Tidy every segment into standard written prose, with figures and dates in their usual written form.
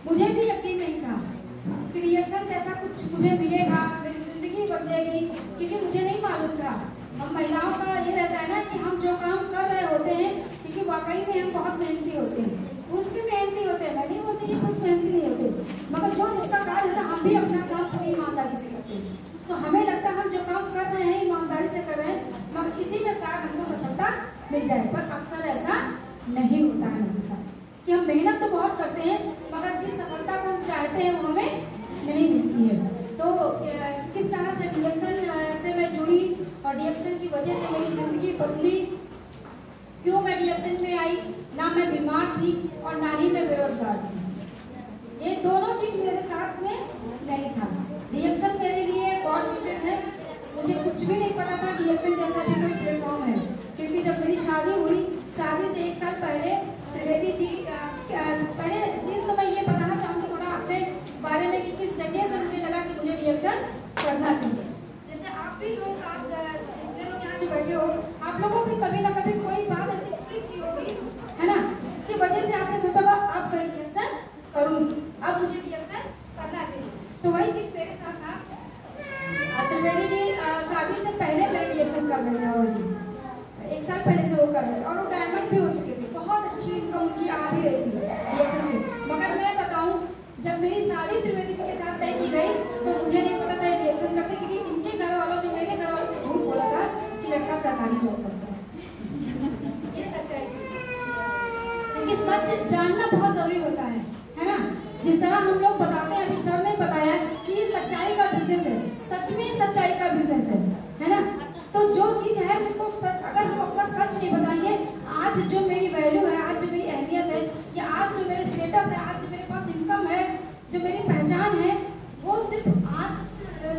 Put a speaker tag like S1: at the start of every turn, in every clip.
S1: मुझे भी यकीन नहीं था कि डीएक्सएल जैसा कुछ मुझे मिलेगा, मेरी ज़िंदगी बदलेगी, क्योंकि मुझे नहीं मालूम था। हम महिलाओं का ये रहता है ना कि हम जो काम कर रहे होते हैं, क्योंकि वाकई में हम बहुत मेहनती होते हैं, पुरुष भी मेहनती होते हैं, मैं नहीं बोलती कि पुरुष मेहनती नहीं होते, मगर जो जिसका कार्य है ना, हम भी अपना काम पूरी ईमानदारी से करते हैं। तो हमें लगता है हम जो काम कर रहे हैं ईमानदारी से कर रहे हैं, मगर इसी में शायद हमको सफलता मिल जाए, पर अक्सर ऐसा नहीं होता है हमारे साथ कि हम मेहनत तो बहुत करते हैं, मगर जिस सफलता को हम चाहते हैं वो हमें नहीं मिलती है। तो किस तरह से डीएक्सएल से मैं जुड़ी और डीएक्सएल की वजह से मेरी ज़िंदगी बदली, क्यों मैं डीएक्सएल में आई, ना मैं बीमार थी और ना ही मैं बेरोजगार थी। ये दोनों चीज़ मेरे साथ में नहीं था। डीएक्सएल मेरे लिए गॉड गिफ्टेड है। मुझे कुछ भी नहीं पता था डीएक्सएल जैसा भी कोई प्लेटफॉर्म है, क्योंकि जब मेरी शादी हुई, शादी से 1 साल पहले त्रिवेदी जी, पहले चीज़ तो मैं ये बताना चाहूँगी थोड़ा अपने बारे में कि किस जगह से मुझे लगा कि मुझे डीएक्सएल करना चाहिए। जैसे आप भी लोग, आप जितने लोग यहाँ जो बैठे हो, आप लोगों की कभी ना कभी कोई बात ऐसी क्लिक की होगी, है ना, इसकी वजह से आपने सोचा अब मैं डीएक्सएल करूँ, अब मुझे डीएक्सएल करना चाहिए। तो वही चीज़ मेरे साथ था। त्रिवेदी जी शादी से पहले मेरे डीएक्सएल कर रहे थे, और 1 साल पहले से वो कर रहे थे, और वो डायमंड भी हो चुके थे, बहुत अच्छी इनकम उनकी आ भी रही थी डीएक्सएल से। मगर मैं बताऊँ, जब मेरी शादी त्रिवेदी जी के साथ तय की गई तो मुझे नहीं पता था डीएक्सएल करते, क्योंकि इनके घर वालों ने मेरे घर वालों से झूठ बोला था कि लड़का सरकारी जॉब करता है। ये सच्चाई थी, क्योंकि सच जानना बहुत जरूरी होता है ना। जिस तरह हम लोग बताते हैं, अभी सर ने बताया कि ये सच्चाई का बिजनेस है, सच में सच्चाई का बिजनेस है ना। तो जो चीज़ है उसको अगर हम अपना सच नहीं बताएंगे, आज जो मेरी वैल्यू है, आज जो मेरी अहमियत है, या आज जो मेरे स्टेटस है, आज जो मेरे पास इनकम है, जो मेरी पहचान है, वो सिर्फ आज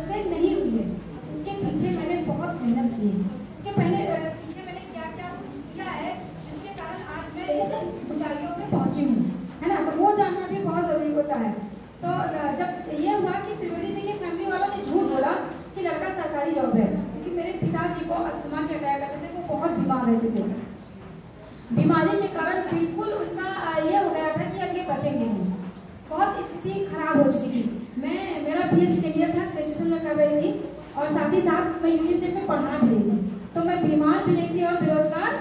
S1: से नहीं हुई है। उसके पीछे मैंने बहुत मेहनत की है, उसके पीछे मैंने क्या क्या कुछ किया है, जिसके कारण आज मैं इस ऊंचाइयों पे पहुंची हूँ, है ना। तो वो जानना भी बहुत ज़रूरी होता है। तो जब ये हुआ कि त्रिवेदी जी की फैमिली वालों ने झूठ बोला कि लड़का सरकारी जॉब है, क्योंकि मेरे पिताजी को अस्थमा के अटैक आते थे, वो बहुत बीमार रहते थे। बीमारी के कारण बिल्कुल उनका ये हो गया था कि अब ये बचेंगे नहीं, बहुत स्थिति खराब हो चुकी थी। मेरा BA सेकेंड ईयर था, ग्रेजुएशन में कर रही थी, और साथ ही साथ मैं यूनिवर्सिटी में पढ़ा भी रही थी। तो मैं बीमार भी नहीं थी और बेरोजगार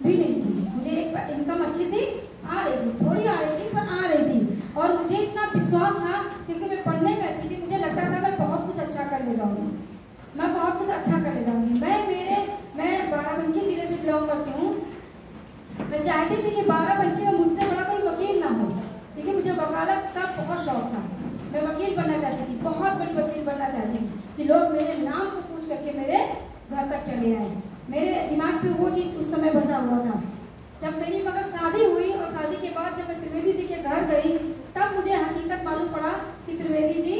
S1: भी नहीं थी। मुझे एक इनकम अच्छी सी आ रही थी, थोड़ी आ रही थी पर आ रही थी, और मुझे इतना विश्वास था क्योंकि मैं पढ़ने में अच्छी थी। मुझे लगता था मैं बहुत कुछ अच्छा कर ले जाऊँगी, मैं बहुत कुछ अच्छा कर ले जाऊँगी। मैं बाराबंकी जिले से बिलोंग करती हूँ। मैं चाहती थी कि बाराबंकी में मुझसे बड़ा कोई वकील ना हो, क्योंकि मुझे वकालत का बहुत शौक था। मैं वकील बनना चाहती थी, बहुत बड़ी वकील बनना चाहती थी कि लोग मेरे नाम को पूछ करके मेरे घर तक चले आए। मेरे दिमाग पे वो चीज़ उस समय बसा हुआ था। जब मेरी मगर शादी हुई, और शादी के बाद जब मैं त्रिवेदी जी के घर गई, तब मुझे हकीकत मालूम पड़ा कि त्रिवेदी जी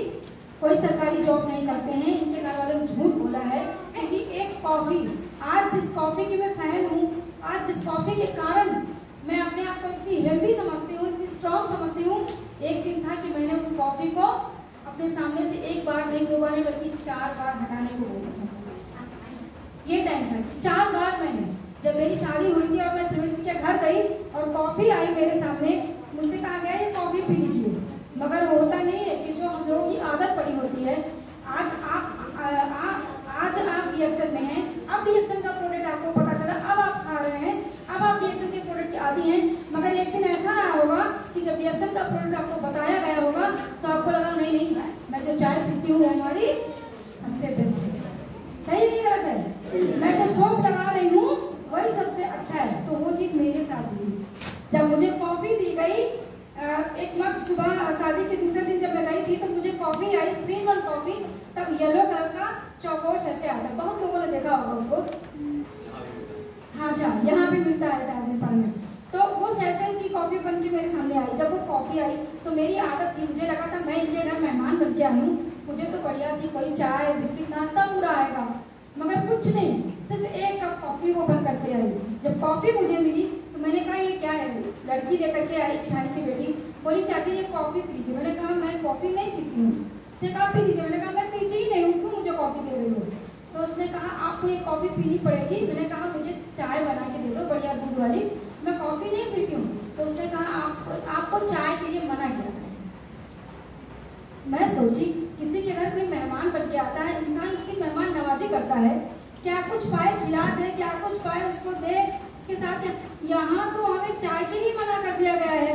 S1: कोई सरकारी जॉब नहीं करते हैं। इनके घर वाले ने झूठ बोला है, क्योंकि एक कॉफ़ी, आज जिस कॉफ़ी की मैं फ़ैन हूँ, आज जिस कॉफ़ी के कारण मैं अपने आप को इतनी हेल्दी समझती हूँ, इतनी स्ट्रॉन्ग समझती हूँ, एक दिन था कि मैंने उस कॉफ़ी को अपने सामने से 1 बार नहीं, 2 बार नहीं, बल्कि 4 बार हटाने को बोला था। ये टाइम था कि 4 बार मैंने, जब मेरी शादी हुई थी और मैं त्रिवेदी जी के घर गई और कॉफ़ी आई मेरे सामने, मुझसे कहा गया ये कॉफ़ी पी लीजिए। मगर वो होता नहीं है कि जो हम लोगों की आदत पड़ी होती है। आज आप डीएक्सएल में हैं, अब डीएक्सएल का प्रोडक्ट आपको पता चला, अब आप खा रहे हैं, अब आप डीएक्सएल के प्रोडक्ट के आदी हैं। मगर एक दिन ऐसा रहा होगा कि जब डीएक्सएल का प्रोडक्ट आपको बताया गया होगा तो आपको लगा नहीं, मैं जो चाय पीती हूँ हमारी सबसे बेस्ट है। सही नहीं गलत है? मैं जो सौंफ लगा रही हूँ वही सबसे अच्छा है। तो वो चीज़ मेरे साथ हुई। जब मुझे कॉफ़ी दी गई, एक मग सुबह शादी के दूसरे दिन जब मैं गई थी तो मुझे कॉफ़ी आई, 3-1 कॉफ़ी, तब येलो कलर का चौकोर ऐसे आता है, बहुत लोगों ने देखा होगा उसको। हाँ अच्छा, यहाँ भी मिलता है शायद नेपाल में। तो वो सैसे की कॉफ़ी बन के मेरे सामने आई। जब वो कॉफ़ी आई तो मेरी आदत थी, मुझे लगा था मैं इनके घर मेहमान बन के आई हूँ, मुझे तो बढ़िया सी कोई चाय बिस्किट नाश्ता पूरा आएगा, मगर कुछ नहीं, सिर्फ 1 कप कॉफ़ी वो बन करके आई। जब कॉफ़ी मुझे मिली तो मैंने कहा ये क्या है? लड़की लेकर के आई, जेठानी की बेटी, बोली चाची ये कॉफ़ी पी लीजिए। मैंने कहा मैं कॉफ़ी नहीं पीती हूँ। उसने कहा पी लीजिए। मैंने कहा मैं पीती ही नहीं हूँ, क्यों मुझे कॉफ़ी दे रही हो? तो उसने कहा आपको ये कॉफ़ी पीनी पड़ेगी। मैंने कहा मुझे चाय बना के दे दो बढ़िया दूध वाली, मैं कॉफ़ी नहीं पीती हूँ। तो उसने कहा आपको चाय के लिए मना किया। सोची, किसी के घर कोई मेहमान बन के आता है, इंसान उसकी मेहमान नवाजी करता है, क्या कुछ पाए खिला दे, क्या कुछ पाए उसको दे, उसके साथ। यहाँ तो हमें चाय के लिए मना कर दिया गया है,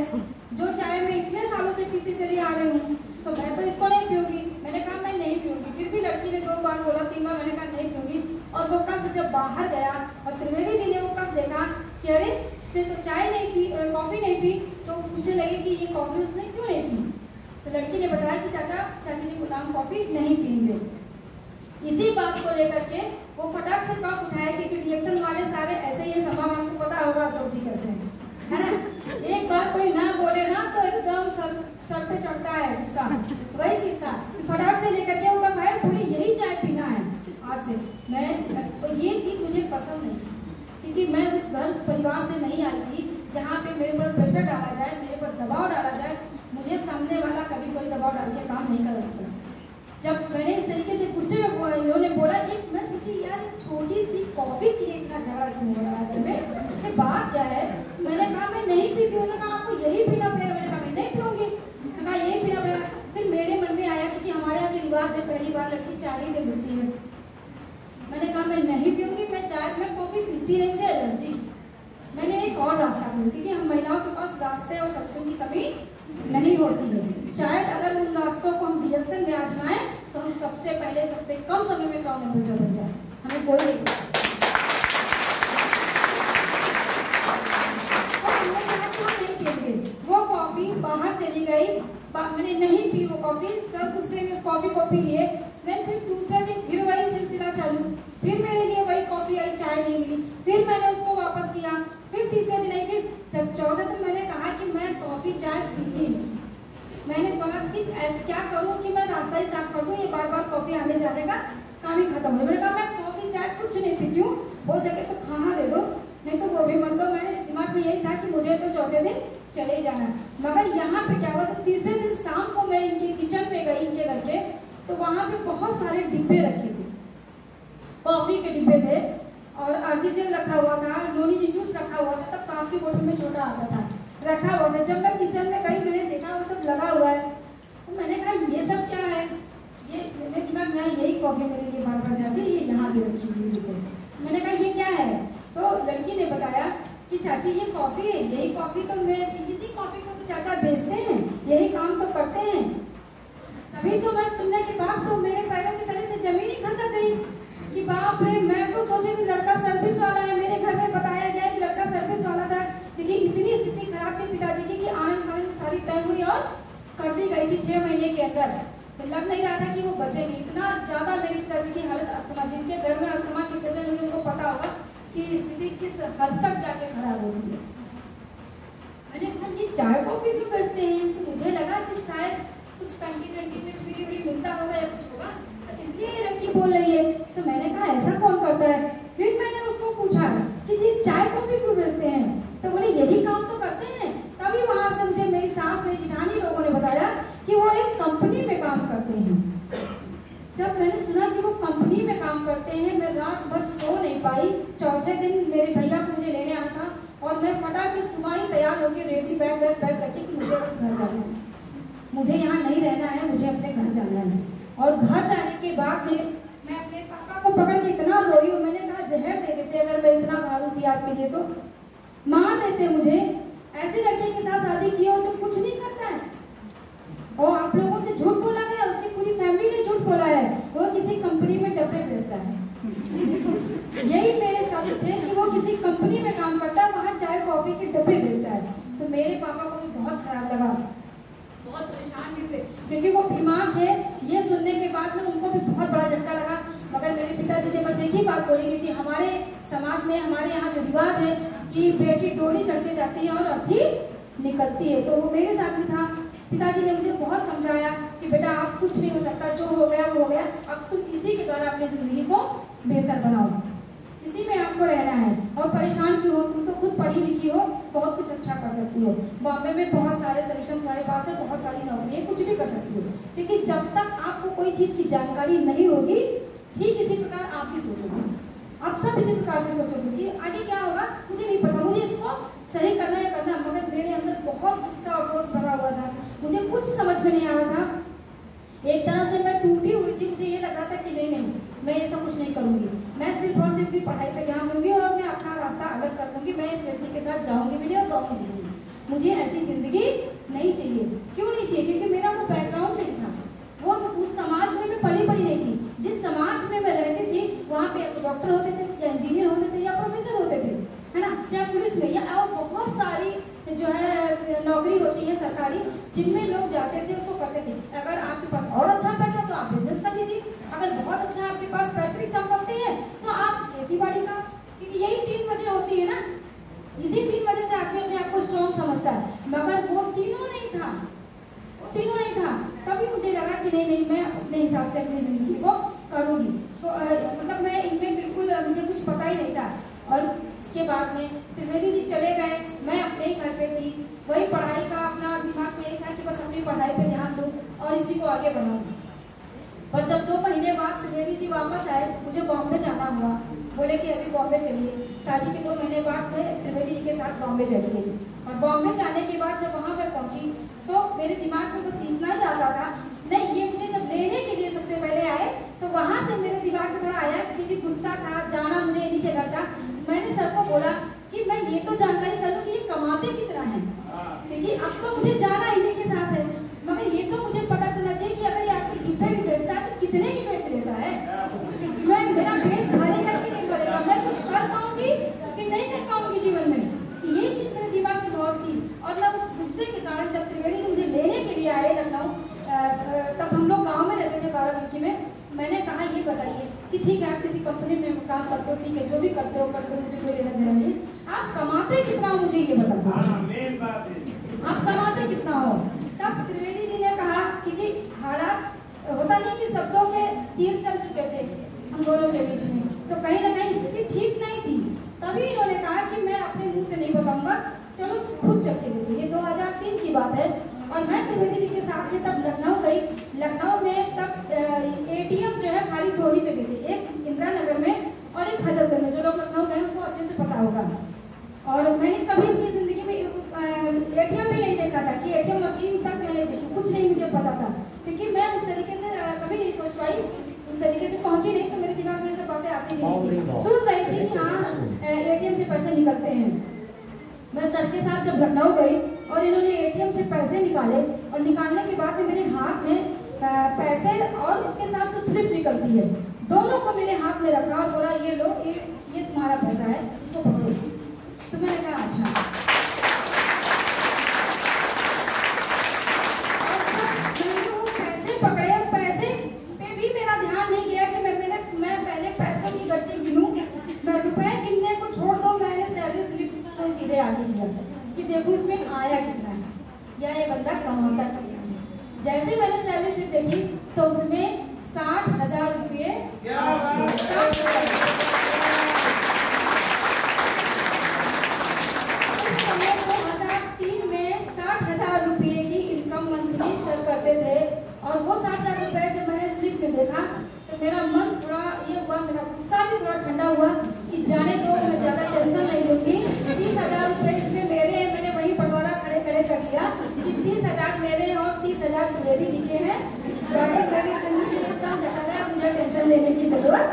S1: जो चाय मैं इतने सालों से पीती चली आ रही हूँ, तो मैं तो इसको नहीं पीऊंगी। मैंने कहा मैं नहीं पीऊंगी। फिर भी लड़की ने 2 बार बोला, 3 बार, मैंने कहा नहीं पीऊंगी। और वो कप जब बाहर गया और त्रिवेदी जी ने वो कप देखा कि अरे उसने तो चाय नहीं पी, कॉफ़ी नहीं पी, तो पूछने लगे कि ये कॉफ़ी उसने क्यों नहीं पी। तो लड़की ने बताया कि चाची ने बोला हम कॉफ़ी नहीं पियेंगे। इसी बात को लेकर के वो फटाक से कप उठाया, क्योंकि रिएक्शन वाले सारे ऐसे ही स्वभाव, आपको पता होगा अशोक जी कैसे है ना। एक बार कोई ना बोले ना तो एकदम सर पे चढ़ता है गुस्सा। वही चीज था कि फटाक से लेकर के वो कप आया, बोले यही चाय पीना है आज से। मैं ये चीज मुझे पसंद नहीं थी, क्योंकि मैं उस घर उस परिवार से नहीं आई थी जहाँ पे मेरे पर प्रेशर डाला जाए, मेरे पर दबाव डाला जाए। मुझे सामने वाला कभी कोई दबाव डाल के काम नहीं कर सकता। जब मैंने इस तरीके से गुस्से में इन्होंने बोला, एक मैं सोची यार छोटी सी कॉफी के लिए इतना झगड़ा क्यों हो रहा है घर में, ये बात क्या है। मैंने कहा मैं नहीं पीती हूँ। उन्होंने कहा आपको यही पीना पड़ेगा। मैंने कहा मैं नहीं पीऊंगी। मैंने कहा यही पीना पड़ेगा। फिर मेरे मन में आया क्योंकि हमारे यहाँ के रिवाज है, पहली बार लड़की 40 दिन मिलती है। मैंने कहा मैं नहीं पीऊंगी, मैं चाय में कॉफी पीती नहीं, मुझे एलर्जी। मैंने एक और रास्ता ढूंढा, क्योंकि हम महिलाओं के पास रास्ते और सब्सिडी की कमी नहीं होती है। शायद अगर उन रास्तों को हम रिएक्शन में आजमाएं तो हम सबसे पहले सबसे कम समय में क्राउन एम्बेसडर बन जाए। हमें कोई नहीं पिएंगे। वो कॉफी बाहर चली गई, मैंने नहीं पी वो कॉफी। सब गुस्से में उस कॉफी को पी लिए। देन फिर दूसरे दिन फिर वही सिलसिला चालू, फिर मेरे लिए वही कॉफी आई, चाय नहीं मिली, फिर मैंने उसको वापस किया। फिर तीसरे दिन आई, फिर जब 14 दिन मैंने कहा कि मैं कॉफी चाय पीती नहीं। मैंने बोला कि ऐसे क्या करूं कि मैं रास्ता ही साफ कर दूं, ये बार बार कॉफी आने जाने का काम ही खत्म हो। मैंने कहा मैं कॉफी चाय कुछ नहीं पीती हूँ, हो सके तो खाना दे दो, नहीं तो वो भी मत दो। मैंने दिमाग में यही था कि मुझे तो चौथे दिन चले ही जाना। मगर यहाँ पे क्या हुआ, जब तीसरे दिन शाम को मैं इनके किचन में गई, इनके घर के, तो वहाँ पे बहुत सारे डिब्बे रखे थे, कॉफी के डिब्बे थे और आर्टिजन रखा हुआ था, नोनी जी जूस रखा हुआ था, तब कांच की बोतल में छोटा आता था, रखा हुआ था। जब मैं किचन में गई मैंने देखा वो सब लगा हुआ है, तो मैंने कहा ये सब क्या है। ये मेरे दिमाग में यही कॉफी मेरे लिए बार बार जाती है, ये यहाँ भी रखी हुई है। मैंने कहा ये क्या है, तो लड़की ने बताया कि चाची ये कॉफी है, यही कॉफी तो मैं किसी कॉफी को तो चाचा बेचते हैं, यही काम तो करते हैं। तभी तो मैं सुनने के बाद तो मेरे पैरों की तरह से जमीन ही खसक गई कि बाप रे, मैं तो सोची थी लड़का सर्विस वाला है। मेरे घर में बताया गया कि लड़का सर्विस वाला था, क्योंकि इतनी स्थिति खराब थी पिताजी की कि आनंद फानंद सारी तय हुई और कर दी गई थी 6 महीने के अंदर। तो लग नहीं रहा था कि वो बचेगी। इतना ज्यादा मेरे पिताजी की हालत, अस्थमा, जिनके घर में अस्थमा के पेशेंट हुए उनको पता होगा कि स्थिति किस हद तक जाके खराब होती है। मैंने कहा ये चाय कॉफी क्यों बेचते हैं, तो मुझे लगा कि शायद कुछ कैंटीन में फ्री मिलता होगा या कुछ होगा, इसलिए ये लड़की बोल रही है। तो मैंने कहा ऐसा कौन करता है। फिर मैंने उसको पूछा कि ये चाय कॉफी क्यों बेचते हैं, तो बोले यही काम तो करते हैं। तभी वहां से मुझे मेरी सास, मेरी जेठानी लोगों ने बताया कि वो एक कंपनी में काम करते हैं। जब मैंने सुना कि वो कंपनी में काम करते हैं, मैं रात भर सो नहीं पाई। चौथे दिन मेरे भैया को मुझे लेने आना था और मैं फटाक से सुबह ही तैयार होकर रेडी बैग करके कि मुझे बस घर जाना है, मुझे यहाँ नहीं रहना है, मुझे अपने घर जाना है। और घर जाने के बाद मैं अपने पापा को पकड़ के इतना रोई हूँ। मैंने कहा जहर दे देते अगर मैं इतना भारू थी आपके लिए, तो मार देते मुझे। ऐसे लड़के के साथ शादी की हो जो कुछ नहीं करता है और आप लोगों से झूठ बोला गया, उसकी पूरी फैमिली ने झूठ बोला है, वो किसी कंपनी में डब्बे बेचता है। यही मेरे शब्द थे कि वो किसी कंपनी में काम करता है, वहाँ चाय कॉफी के डब्बे बेचता है। तो मेरे पापा को भी बहुत खराब लगा, बहुत परेशान भी थे, क्योंकि वो बीमार थे। ये सुनने के बाद में उनको भी बहुत बड़ा झटका लगा। मगर मेरे पिताजी ने बस एक ही बात बोली, क्योंकि हमारे समाज में, हमारे यहाँ जो रिवाज है कि बेटी डोली चढ़ते जाती है और अर्थी निकलती है, तो वो मेरे साथ भी था। पिताजी ने मुझे बहुत समझाया कि बेटा आप कुछ नहीं हो सकता, जो हो गया वो हो गया, अब तुम इसी के द्वारा अपनी जिंदगी को बेहतर बनाओ, इसी में आपको रहना है। और परेशान क्यों हो, तुम तो खुद पढ़ी लिखी हो, बहुत कुछ अच्छा कर सकती हो। बॉम्बे में बहुत सारे सोल्यूशन तुम्हारे पास है, बहुत सारी नौकरी है, कुछ भी कर सकती हो। क्योंकि जब तक आपको कोई चीज की जानकारी नहीं होगी, ठीक इसी प्रकार आप भी सोचोगे, आप सब इसी प्रकार से सोचोगे कि आगे क्या होगा मुझे नहीं पता, मुझे इसको सही करना है करना। मगर मेरे अंदर बहुत गुस्सा और रोष भरा हुआ था, मुझे कुछ समझ में नहीं आ रहा था। एक तरह से मैं टूटी हुई थी। मुझे ये लग रहा था कि नहीं मैं ये सब कुछ नहीं करूंगी, मैं सिर्फ और सिर्फ पढ़ाई पे ध्यान दूंगी और मैं अपना रास्ता अलग कर लूंगी, मैं इस व्यक्ति के साथ जाऊंगी भी नहीं और रहूंगी भी नहीं। मुझे ऐसी जिंदगी नहीं चाहिए। क्यों नहीं चाहिए? क्योंकि मेरा वो बैकग्राउंड नहीं था, वो उस समाज में मैं पली नहीं थी। जिस समाज में मैं रहती थी वहाँ पे डॉक्टर होते थे या इंजीनियर होते थे या प्रोफेसर होते थे, है ना, या पुलिस में, या और बहुत सारी जो है नौकरी होती है सरकारी, जिनमें लोग जाते थे उसको करते थे। अगर आपके पास और अच्छा पैसा तो आप बिजनेस कर लीजिए, अगर बहुत अच्छा आपके पास पैतृक संपत्ति है तो आप खेती बाड़ी का, क्योंकि यही 3 वजह होती है ना, इसी 3 वजह से आदमी अपने आप को स्ट्रॉन्ग समझता है। मगर वो तीनों नहीं था, वो तीनों नहीं था। तभी मुझे लगा कि नहीं मैं अपने हिसाब से अपनी जिंदगी को करूँगी। तो मतलब मैं इनमें बिल्कुल मुझे कुछ पता ही नहीं था। और इसके बाद में त्रिवेदी जी चले गए, मैं अपने ही घर पे थी, वही पढ़ाई का अपना दिमाग में यही था कि बस अपनी पढ़ाई पे ध्यान दूँ और इसी को आगे बढ़ाऊँ। पर जब 2 महीने बाद त्रिवेदी जी वापस आए, मुझे बॉम्बे जाना हुआ, बोले कि अभी बॉम्बे चलिए। शादी के 2 महीने बाद मैं त्रिवेदी जी के साथ बॉम्बे चली गई। और बॉम्बे जाने के बाद जब वहाँ पे पहुँची तो मेरे दिमाग में बस इतना ही आता था, नहीं ये मुझे जब लेने के लिए सबसे पहले आए तो वहाँ से मेरे दिमाग में थोड़ा आया, क्योंकि गुस्सा था, जाना मुझे इन्हीं के घर था। मैंने सर को बोला कि मैं ये तो जानकारी कर लूँ कि ये कमाते कितना है, क्योंकि अब तो मुझे जाना इन्हीं के साथ है, मगर ये तो मुझे पता चलना चाहिए कि अगर ये आपके डिब्बे भी बेचता है तो कितने की बेच लेता है। मैं मेरा पेट भरेगा कि नहीं भरेगा, मैं कुछ कर पाऊंगी कि नहीं कर पाऊंगी जीवन में, ये चीज मेरे दिमाग में बहुत थी। और मैं उस गुस्से के कारण जब त्रिवेदी जी मुझे लेने के लिए आए लखनऊ, तब हम लोग गाँव में रहते थे बाराबंकी में, मैंने कहा ये बताइए कि ठीक है आप किसी कंपनी में काम करते हो, ठीक है जो भी करते हो मुझे कोई लेना देना नहीं, आप कमाते कितना हो मुझे ये बता दो, आप कमाते कितना हो। तब त्रिवेदी जी ने कहा, क्योंकि हालात होता नहीं कि शब्दों के तीर चल चुके थे हम दोनों के बीच में, तो कहीं ना कहीं स्थिति ठीक नहीं थी। तभी इन्होंने कहा कि मैं अपने मुंह से नहीं बताऊंगा, चलो खुद चक्के देखो। ये 2003 की बात है। और मैं त्रिवेदी जी के साथ में तब लखनऊ गई। लखनऊ में तब एटीएम जो है खाली 2 ही जगह थे, एक इंदिरा नगर में और एक हजरतगंज में। जो लोग लखनऊ गए उनको अच्छे से पता होगा। और मैंने कभी अपनी जिंदगी में एटीएम भी नहीं देखा था कि एटीएम मशीन तक मैंने देखी, कुछ नहीं मुझे पता था, क्योंकि मैं उस तरीके से कभी नहीं सोच पाई, उस तरीके से पहुंची नहीं, तो मेरे दिमाग में सब बातें आती नहीं थी। सुन रही थी कि हाँ एटीएम से पैसे निकलते हैं। मैं सर के साथ जब लखनऊ गई और इन्होंने एटीएम से पैसे निकाले, और निकालने के बाद में मेरे हाथ में पैसे और उसके साथ जो स्लिप निकलती है, दोनों को मेरे हाथ में रखा और बोला ये लो, ये तुम्हारा पैसा है, इसको पकड़ो। तो मैंने कहा अच्छा। मैंने वो पैसे पकड़े और पैसे पे भी मेरा ध्यान नहीं गया कि मैं पहले पैसों की गड्डी गिनूं, मैं रुपए गिनने को छोड़ दो। मैंने सैलरी स्लिप को सीधे आगे किया कि देखो इसमें आया कितना है या ये बंदा कमाता कितना है। जैसे मैंने सैलरी स्लिप देखी तो उसमें 60,000 रुपये, 2003 में 60,000 रुपये की इनकम मंथली सर करते थे। और वो 60,000 रुपये जब मैंने स्लिप में देखा तो मेरा मन थोड़ा ये हुआ, मेरा गुस्सा भी थोड़ा ठंडा हुआ कि जाने दो, मैं ज़्यादा टेंशन नहीं लूँगी। 30,000 रुपये इसमें मेरे हैं, मैंने वही पटवारा खड़े कर दिया कि 30,000 मेरे हैं और 30,000 त्रिवेदी जी के हैं। बाकी मेरी जिंदगी एकदम सेटल है, मुझे टेंशन लेने की जरूरत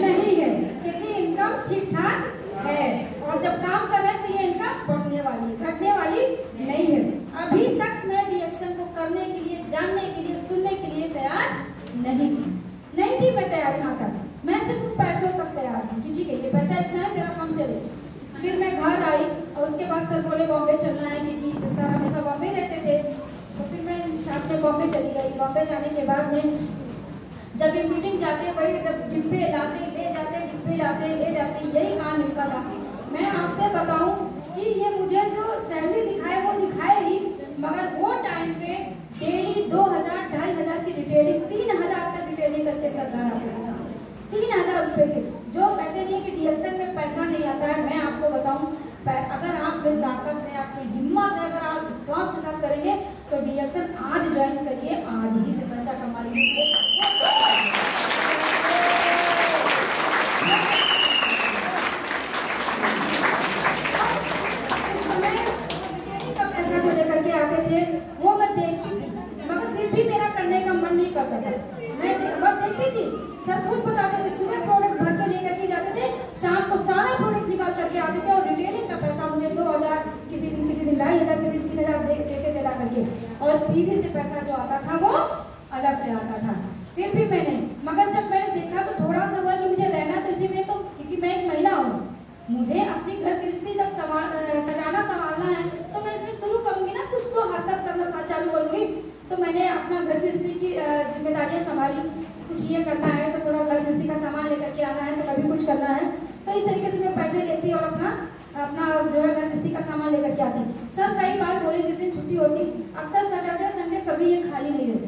S1: नहीं है, क्योंकि इनकम ठीक ठाक है और जब काम कर रहे हैं तो ये इनकम बढ़ने वाली, घटने वाली नहीं है। अभी तक मैं डीएक्शन को करने के लिए, जानने के लिए, सुनने के लिए तैयार नहीं थी मैं तैयार। यहाँ तक मैं सिर्फ उन पैसों तक तैयार थी कि ठीक है ये पैसा इतना है, मेरा काम चले। फिर मैं घर आई और उसके बाद सर बोले बॉम्बे चलना है, क्योंकि सर हमेशा बॉम्बे रहते थे। तो फिर मैं साथ में बॉम्बे चली गई। बॉम्बे जाने के बाद में जब ये मीटिंग जाते वही डिब्बे लाते ले जाते, डिब्बे लाते ले जाते, यही काम इनका था। मैं आपसे बताऊं कि ये मुझे जो सैलरी दिखाए वो दिखाए ही, मगर वो टाइम पे डेली 2,000 2,500 की रिटेलिंग, 3,000 तक रिटेलिंग करके सरकार आपको 3,000 रुपये के। जो कहते नहीं कि डीएक्शन में पैसा नहीं आता है, मैं आपको बताऊं अगर आप में ताकत है, आप में हिम्मत है, अगर आप विश्वास के साथ करेंगे तो डीएक्शन आज ज्वाइन करिए, आज ही से पैसा कमा लीजिए। पैसा जो लेकर के आते थे वो मैं देखती थी, मगर फिर भी मेरा करने का मन नहीं करता था। मैं बस देखती थी, सर खुद बताते थे, सुबह प्रोडक्ट भर के लेकर के जाते थे, शाम को सारा प्रोडक्ट निकाल करके आते थे, और रिटेलिंग का पैसा मुझे 2000, किसी दिन 2,500, किसी दिन 3,000 देते थे ला करके, और पीवी से पैसा जो आता था वो अलग से आता था। फिर भी मैंने, मगर जब मैंने देखा तो थोड़ा सा हुआ कि मुझे रहना तो इसी में, तो क्योंकि मैं एक महिला हूँ, मुझे अपनी घर गृहस्थी जब सजाना संभालना है तो मैं इसमें शुरू करूंगी ना, कुछ तो हरकत करना चालू करूंगी। तो मैंने अपना घर गृहस्थी की जिम्मेदारियां संभाली, कुछ ये करना है तो थोड़ा घर गृहस्थी का सामान लेकर के आना है, तो कभी कुछ करना है, तो इस तरीके से मैं पैसे लेती और अपना जो है घर गृहस्थी का सामान लेकर के आती। सर कई बार बोले जिस दिन छुट्टी होती, अक्सर सैटरडे संडे कभी ये खाली नहीं रहते,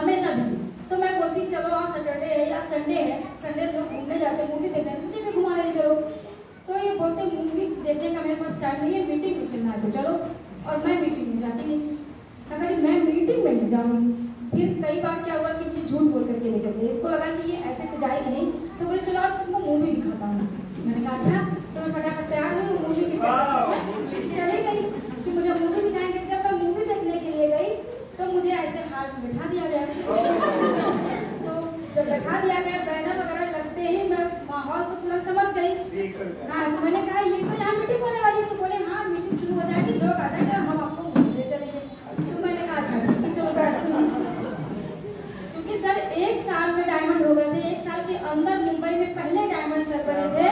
S1: हमेशा बिजी। तो मैं बोलती चलो आज सैटरडे है या संडे है, संडे लोग घूमने जाते हैं, मूवी देखते हैं, मुझे भी घुमा ले चलो। तो ये बोलते मूवी देखने का मेरे पास टाइम नहीं है, मीटिंग में चलना है तो चलो, और मैं मीटिंग में जाती नहीं, मैं कहती मैं मीटिंग में नहीं जाऊँगी। फिर कई बार क्या हुआ कि मुझे झूठ बोल करके लेकर गए, इनको लगा कि ये ऐसे तो जाएगी नहीं, तो बोले चलो आज तुमको मूवी दिखाता हूँ। मैंने कहा अच्छा, तो मैं फटाफट तैयार हुई, मूवी के चले गई कि मुझे मूवी दिखाएंगे। जब मैं मूवी देखने के लिए गई तो मुझे ऐसे हाल में बैठा दिया गया। तो जब बैठा दिया गया, बैनर वगैरह लगते ही मैं माहौल तो तुरंत समझ गई। हाँ, तो मैंने कहा ये तो यहाँ मीटिंग होने वाली है, तो बोले हाँ मीटिंग शुरू हो जाएगी, लोग आ जाएंगे, हम आपको मूवी ले चलेंगे। तो मैंने कहा अच्छा ठीक है चलो बैठती हूँ। क्योंकि सर 1 साल में डायमंड हो गए थे, 1 साल के अंदर मुंबई में पहले डायमंड सर बने थे।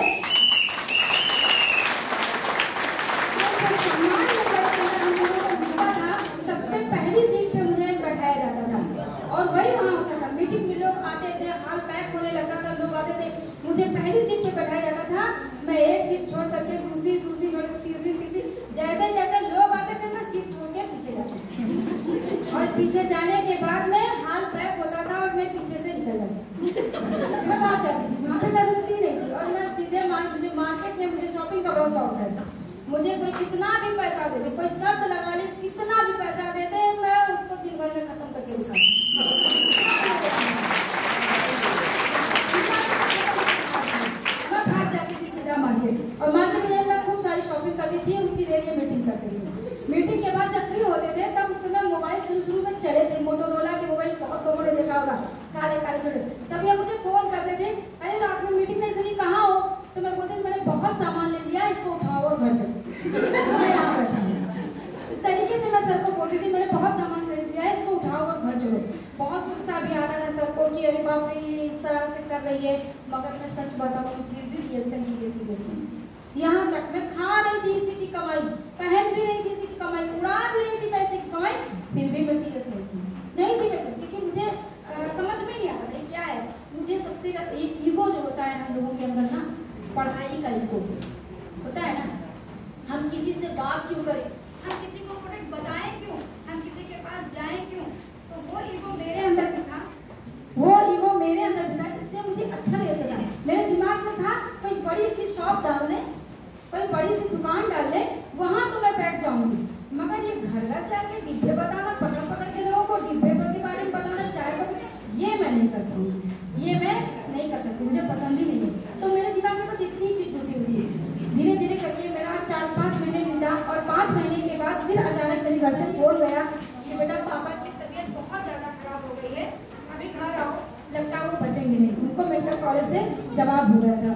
S1: सबसे पहली सीट पे मुझे बैठाया जाता था, और वही वहाँ होता था, मीटिंग में लोग आते थे, हाल पैक होने लगता था, लोग आते थे, मुझे पहली सीट पे बैठाया जाता था। मैं एक सीट छोड़ करके दूसरी छोड़ कर तीसरी, जैसे जैसे लोग आते थे मैं सीट छोड़ के पीछे जाती थी, और पीछे जाने के बाद में हाल पैक होता था और मैं पीछे से निकल जाती, मैं भाग जाती थी, वहाँ पे मैं रुकती नहीं थी, और मैं सीधे मुझे मार्केट में, मुझे शॉपिंग का बहुत शौक है, मुझे कोई कितना भी पैसा दे दे, कोई शर्त लगा ले, कितना भी पैसा दे दे, मैं उसको दिन भर में खत्म करके दिखाऊं। मैं भाग जाती थी सीधा मार्केट, और मार्केट में मैं खूब सारी शॉपिंग करती थी, उतनी देर ये मीटिंग करती थी। मीटिंग के बाद जब फ्री होते थे तब उस समय मोबाइल शुरू में चले थे, मोटोरोला के मोबाइल बहुत लोगों ने देखा होगा, काले काले छोटे, तब ये मुझे फोन करते थे, अरे रात में मीटिंग नहीं सुनी, कहाँ हो? तो मैं बोलती मैंने बहुत सामान ले लिया, इसको उठाओ और घर चलो, मैं यहाँ बैठा हूँ। इस तरीके से मैं सर को बोलती थी मैंने बहुत सामान खरीद लिया है, इसको उठाओ और घर चलो। बहुत गुस्सा भी आता था सर को कि अरे बाप रे ये इस तरह से कर रही है, मगर मैं सच बताऊँ फिर भी रिएक्शन की सीरियस नहीं। यहाँ तक मैं खा रही थी इसी की कमाई, पहन भी रही थी इसी की कमाई, उड़ा भी रही थी पैसे की कमाई, फिर भी मैं सीरियस नहीं थी मैं, क्योंकि मुझे समझ में नहीं आता था क्या है। मुझे सबसे ज्यादा ईगो जो होता है हम लोगों के अंदर ना, पढ़ाई का ईगो होता है ना, हम किसी से बात क्यों करें, हम किसी को प्रोडक्ट बताएं क्यों, हम किसी के पास जाएं क्यों, तो वो ईगो मेरे अंदर भी था, इसलिए मुझे अच्छा नहीं लगता था। मेरे दिमाग में था कोई बड़ी सी शॉप डाल ले, कोई बड़ी सी दुकान डाल ले, वहाँ तो मैं बैठ जाऊंगी, मगर ये घर घर जाके डिब्बे बताना, पकड़ के लोगों को डिब्बे के बारे में बताना, चाय को, ये मैं नहीं कर पाऊंगी, ये मैं नहीं कर सकती, मुझे पसंद ही नहीं है। तो मेरे दिमाग में बस इतनी चीज घुसी हुई थी। धीरे धीरे करके मेरा 4-5 महीने बीता, और 5 महीने के बाद फिर अचानक मेरे घर से फोन गया कि बेटा पापा की तबीयत बहुत ज्यादा खराब हो गई है, अभी घर आओ, लगता है वो बचेंगे नहीं। उनको मेडिकल कॉलेज से जवाब हो गया था,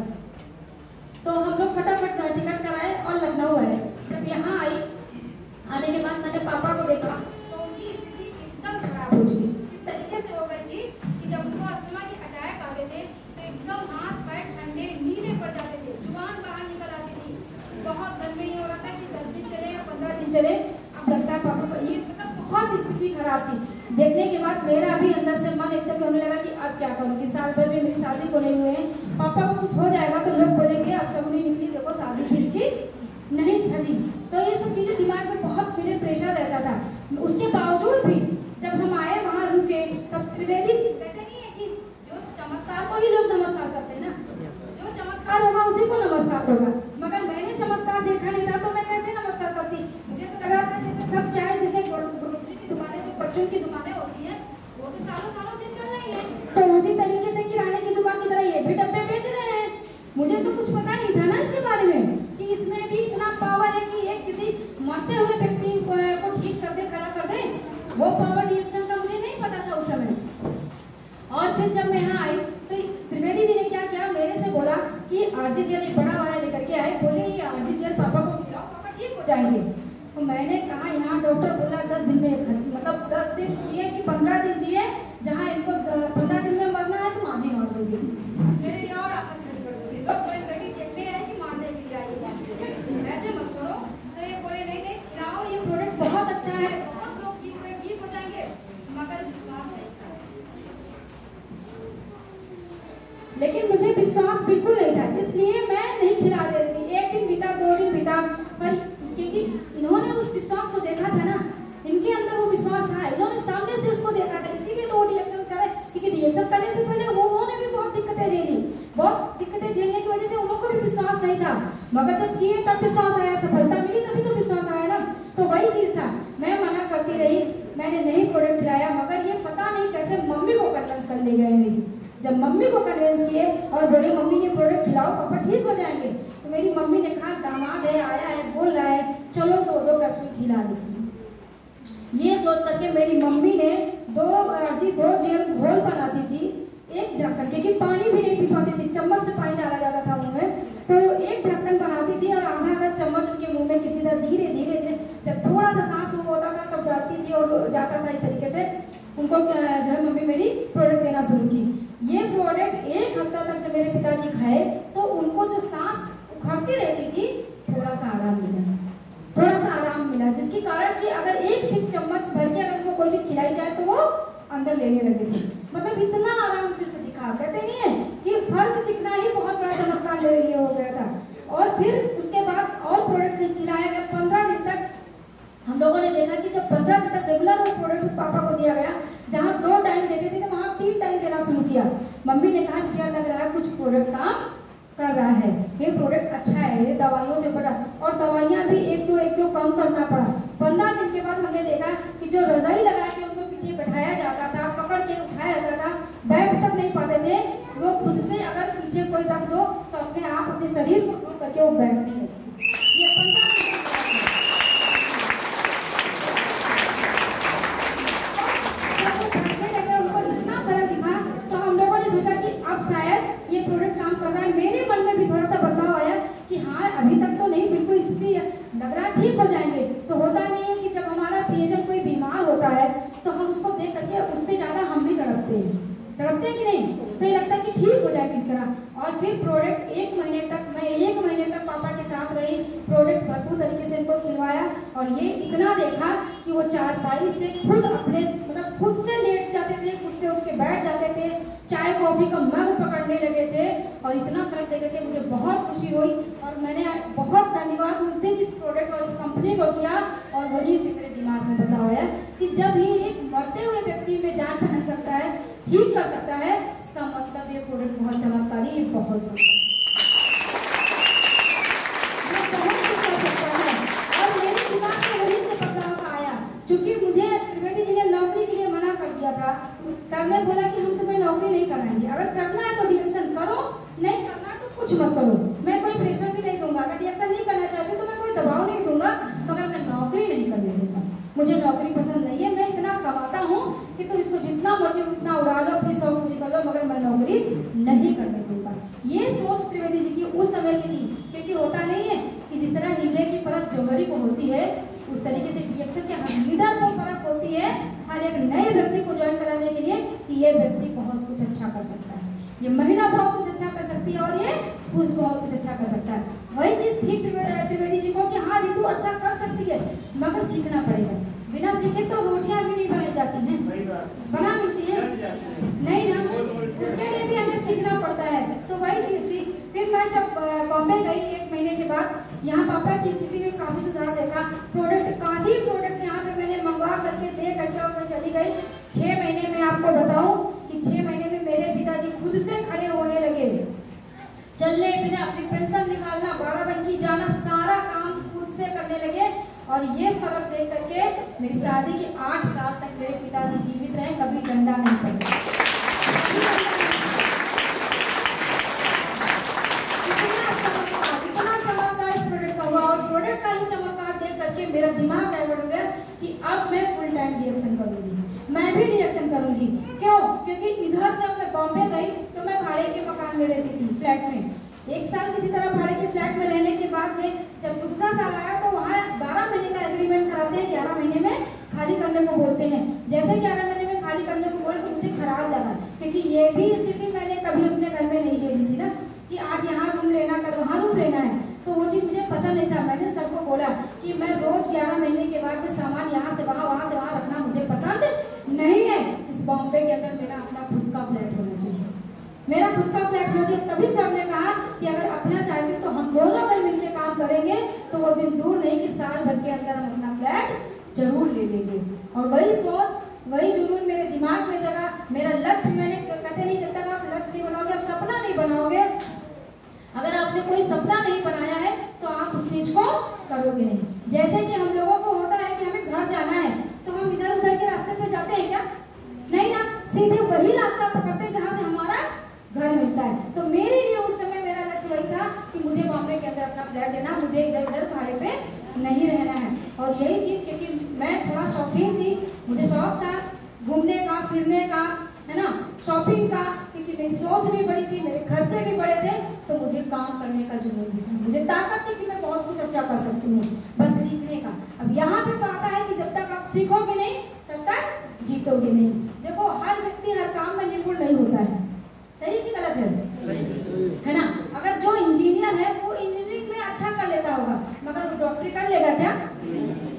S1: तो हम लोग फटाफट टिकट कराए और लखनऊ आए। जब यहाँ आई, आने के बाद मैंने पापा को देखा तो उनकी स्थिति एकदम खराब हो चुकी, इस तरीके से हो गई थी कि जब उनको अस्थमा के अटैक आते थे तो एकदम हाथ पैर ठंडे नीले पड़ जाते थे, जुबान बाहर निकल आती थी, बहुत दिन में ये हो रहा था कि 10 दिन चले या 15 दिन चले। अब लगता है पापा को ये मतलब बहुत स्थिति खराब थी। देखने के बाद मेरा भी अंदर से मन एकदम होने लगा कि अब क्या करूँगी, साल भर में मेरी शादी को नहीं हुए हैं, पापा को कुछ हो जाएगा तो लोग बोलेंगे अब सब नहीं निकली, देखो शादी की इसकी नहीं छजी। तो ये सब चीजें दिमाग में बहुत मेरे प्रेशर रहता था। उसके बावजूद भी जब हम आए वहाँ रुके, तब त्रिवेदी कहते नहीं है कि जो चमत्कार को ही लोग नमस्कार करते हैं ना, जो चमत्कार होगा उसी को नमस्कार होगा, मगर मैंने चमत्कार देखा नहीं था तो मैं कैसे नमस्कार करती। मुझे तो लगा था जैसे सब चाय, जैसे ग्रोसरी की दुकानें, जो परचून की दुकानें होती है वो तो सालों दिन चल रही है, तो उसी तरीके से किराने की दुकान की तरह ये भी डब्बे बेच रहे हैं। मुझे तो कुछ पता नहीं था ना इसके बारे में कि इसमें भी इतना पावर है कि एक किसी मरते हुए व्यक्ति को ठीक कर दे, खड़ा कर दे, वो पावर रिएक्शन का मुझे नहीं पता था उस समय। आरजी जेल बड़ा वाला लेकर के आए, बोले ये आरजी जेल पापा को खिलाओ, पापा ठीक हो जाएंगे। तो मैंने कहा यहाँ डॉक्टर बोला 10 दिन में मतलब 10 दिन जिए कि 15 दिन जिए, जहाँ इनको 15 दिन में मरना है तुम आज ही मार दोगे। मेरे लिए और आफत खड़ी कर दोगे, तो कोई बेटी देखने आए कि मारने के लिए आई, ऐसे मत करो। तो ये बोले नहीं नहीं खिलाओ, ये प्रोडक्ट बहुत अच्छा है, बहुत लोग ठीक हो जाएंगे, मगर विश्वास नहीं था। लेकिन मुझे विश्वास बिल्कुल नहीं था, इसलिए मैं नहीं खिला दे रही थी। एक दिन बीता, 2 दिन बीता, पर क्योंकि इन्होंने उस विश्वास को देखा था ना, इनके अंदर वो विश्वास था, इन्होंने सामने से उसको देखा था, इसीलिए तो रिएक्शन कर रहे। क्योंकि रिएक्शन करने से पहले उन्होंने भी बहुत दिक्कतें झेली, बहुत दिक्कतें झेलने की वजह से उन लोगों को भी विश्वास नहीं था, मगर जब किए तब विश्वास आया, सफलता मिली तभी तो विश्वास आया ना। तो वही चीज था, मैं मना करती रही, मैंने नहीं प्रोडक्ट खिलाया, मगर ये पता नहीं कैसे मम्मी को कन्विंस कर ले गए मेरी। जब मम्मी को कन्विंस किए और बोले मम्मी ये प्रोडक्ट खिलाओ पापा ठीक हो जाएंगे, तो मेरी मम्मी ने कहा दामाद है, आया है, बोल रहा है, चलो 2 कैप्सूल खिला देती। ये सोच करके मेरी मम्मी ने 2 जेल घोल बनाती थी, एक ढक्कन, क्योंकि पानी भी नहीं पी पाती थी, चम्मच से पानी डाला जाता था मुंह में, तो एक ढक्कन बनाती थी और आधा चम्मच उनके मुंह में किसी तरह धीरे धीरे जब थोड़ा सा सांस वो होता था तब डालती थी और जाता था। इस तरीके से उनको जो है मम्मी मेरी प्रोडक्ट देना शुरू की। ये प्रोडक्ट 1 हफ्ता तक जब मेरे पिताजी खाए तो उनको जो सांस उखड़ती रहती थी थोड़ा सा आराम मिला, जिसके कारण कि अगर एक सिर्फ चम्मच भर के अगर उनको कोई चीज खिलाई जाए तो वो अंदर लेने लगे थे। मतलब इतना आराम सिर्फ दिखा, कहते नहीं है कि फर्क दिखना ही बहुत बड़ा चमत्कार मेरे लिए हो गया था। और फिर उसके बाद और प्रोडक्ट खिलाया गया 15 दिन तक। हम लोगों ने देखा कि जब 15 दिन तक रेगुलर वो प्रोडक्ट पापा को दिया गया, जहाँ 2 टाइम देते थे वहाँ 3 टाइम देना शुरू किया। मम्मी ने कहा मुझे लग रहा है कुछ प्रोडक्ट काम कर रहा है, ये प्रोडक्ट अच्छा है, ये दवाइयों से बड़ा, और दवाइयाँ भी एक दो कम करना पड़ा। 15 दिन के बाद हमने देखा कि जो रजाई लगा के उनको पीछे बैठाया जाता था, पकड़ के उठाया जाता था, बैठ तक नहीं पाते थे, वो खुद से अगर पीछे कोई रख दो तो अपने आप अपने शरीर को रोक करके वो बैठने लगते। ये 15 दिन उनको इतना फर्क दिखा, तो हम लोगों ने सोचा कि अब शायद ये प्रोडक्ट काम कर रहा है। मेरे मन में भी थोड़ा सा बदलाव आया कि हाँ अभी तक तो नहीं, बिल्कुल स्थिति लग रहा है ठीक हो जाएंगे। तो होता नहीं है कि जब हमारा प्रियजन कोई बीमार होता है तो हम उसको देख करके उससे ज्यादा हम भी तड़पते हैं कि नहीं, तो ये लगता है कि ठीक हो जाए किस तरह। और फिर प्रोडक्ट 1 महीने तक, मैं 1 महीने तक पापा के साथ रही, प्रोडक्ट भरपूर तरीके से इनको खिलवाया, और ये इतना देखा कि वो चारपाई से खुद अपने मतलब खुद से लेट जाते थे, खुद से उठ के बैठ जाते थे, चाय कॉफी का मग पकड़ने लगे थे, और इतना फर्क देख के मुझे बहुत खुशी हुई। और मैंने बहुत धन्यवाद उस दिन इस प्रोडक्ट और इस कंपनी को किया, और वहीं से मेरे दिमाग में बता आया कि जब ये एक मरते हुए व्यक्ति में जान पहन सकता है, ठीक कर सकता है, इसका मतलब ये प्रोडक्ट बहुत चमत्कारी, ये बहुत कुछ कर सकता है। और मेरे दिमाग में वहीं से बदलाव आया, क्योंकि मुझे त्रिवेदी जी ने नौकरी के लिए मना कर दिया था। सर ने बोला कि हम तुम्हें नौकरी नहीं कराएंगे, अगर करना है तो रिएक्शन करो, नहीं करना तो कुछ मत करो, मैं कोई प्रेशर भी नहीं दूंगा, अगर रिएक्शन नहीं करना चाहते तो मैं कोई दबाव नहीं दूंगा, मगर मैं नौकरी नहीं करने दूंगा। मुझे नौकरी पसंद नहीं है, मैं इतना कमाता हूँ कि तुम इसको जितना मर्जी उतना उड़ा लो, अपनी शौक पूरी कर लो, मगर मैं नौकरी नहीं करने दूंगा। ये सोच त्रिवेदी जी की उस समय की थी, क्योंकि होता नहीं है कि जिस तरह हीरे की परत जौहरी को होती है, उस तरीके से रिएक्शन के हर लीडर को परख होती है हर एक नए व्यक्ति को ज्वाइन कराने के लिए कि ये व्यक्ति बहुत कुछ अच्छा कर सकता है, ये महिला बहुत कुछ अच्छा कर सकती है, और ये पुरुष बहुत कुछ अच्छा कर सकता है। वही चीज थी त्रिवेदी जी को कि हाँ रितु अच्छा कर सकती है, मगर सीखना पड़ेगा, बिना सीखे तो रोटियां भी नहीं बनाई जाती हैं, बना मिलती है नहीं ना, उसके लिए भी हमें सीखना पड़ता है। तो वही चीज थी। फिर मैं जब बॉम्बे गई 1 महीने के बाद, यहाँ पापा की स्थिति में काफी सुधार देखा, काफी प्रोडक्ट यहाँ पे मैंने मंगवा करके दे करके और मैं चली गई। 6 महीने में आपको बताऊं कि 6 महीने में मेरे पिताजी खुद से खड़े होने लगे, चलने फिरने, अपनी पेंशन निकालना, 12 बंकी जाना, सारा काम खुद से करने लगे। और ये फर्क देख करके मेरी शादी के 8 साल तक मेरे पिताजी जीवित रहे, कभी डंडा नहीं पड़ा। इतना चमत्कार इस प्रोडक्ट का हुआ, और प्रोडक्ट का ही चमत्कार देख करके मेरा दिमाग डाइवर्ट हो गया कि अब मैं फुल टाइम रिएक्शन करूंगी, मैं भी रिएक्शन करूंगी। क्यों? क्योंकि इधर जब मैं बॉम्बे गई तो मैं भाड़े के मकान में रहती थी, फ्लैट में, 1 साल किसी तरह भाड़े के फ्लैट में रहने के बाद में जब दूसरा साल आया तो वहाँ 12 महीने का एग्रीमेंट कराते हैं, 11 महीने में खाली करने को बोलते हैं। जैसे 11 महीने में खाली करने को बोले तो मुझे खराब लगा, क्योंकि ये भी स्थिति मैंने कभी अपने घर में नहीं झेली थी ना, कि आज यहाँ रूम लेना, कल वहाँ रूम लेना है, तो वो चीज़ मुझे पसंद नहीं था। मैंने सर को बोला कि मैं रोज 11 महीने के बाद में सामान यहाँ से वहाँ से वहाँ रखना मुझे पसंद नहीं है। इस बॉम्बे के अंदर मेरा अपना खुद का फ्लैट होना चाहिए, मेरा खुद का फ्लैट होना चाहिए। तभी सर ने कहा कि अगर अपना चाहते तो हम दोनों अगर मिलकर काम करेंगे तो वो दिन दूर नहीं कि साल भर के अंदर हम अपना फ्लैट जरूर ले लेंगे। और वही सोच, वही जुनून मेरे दिमाग में जगा। मेरा लक्ष्य, मैंने कहते नहीं, जब तक आप लक्ष्य नहीं बनाओगे, आप सपना नहीं बनाओगे, अगर आपने कोई सपना नहीं बनाया है तो आप उस चीज को करोगे नहीं। जैसे कि हम लोगों को होता है कि हमें घर जाना है तो हम इधर उधर के रास्ते पे जाते हैं क्या? नहीं ना, सीधे वही रास्ता पकड़ते हैं जहाँ से हमारा घर मिलता है। तो मेरे लिए उस समय मेरा लक्ष्य वही था कि मुझे बॉम्बे के अंदर अपना फ्लैट लेना, मुझे इधर उधर भाड़े पे नहीं रहना है। और यही चीज, क्योंकि मैं थोड़ा शौकीन थी, मुझे शौक था घूमने का, फिरने का, है ना, शॉपिंग का, क्योंकि मेरी सोच भी बड़ी थी, मेरे खर्चे भी बड़े थे, तो मुझे काम करने का जुनून भी था, मुझे ताकत थी कि मैं बहुत कुछ अच्छा कर सकती हूँ, बस सीखने का। अब यहाँ पे आता है कि जब तक आप सीखोगे नहीं तब तक जीतोगे नहीं। देखो, हर व्यक्ति हर काम में निपुण नहीं होता है, सही कि गलत है? है ना? अगर जो इंजीनियर है वो इंजीनियरिंग में अच्छा कर लेता होगा, मगर वो डॉक्टरी कर लेगा क्या?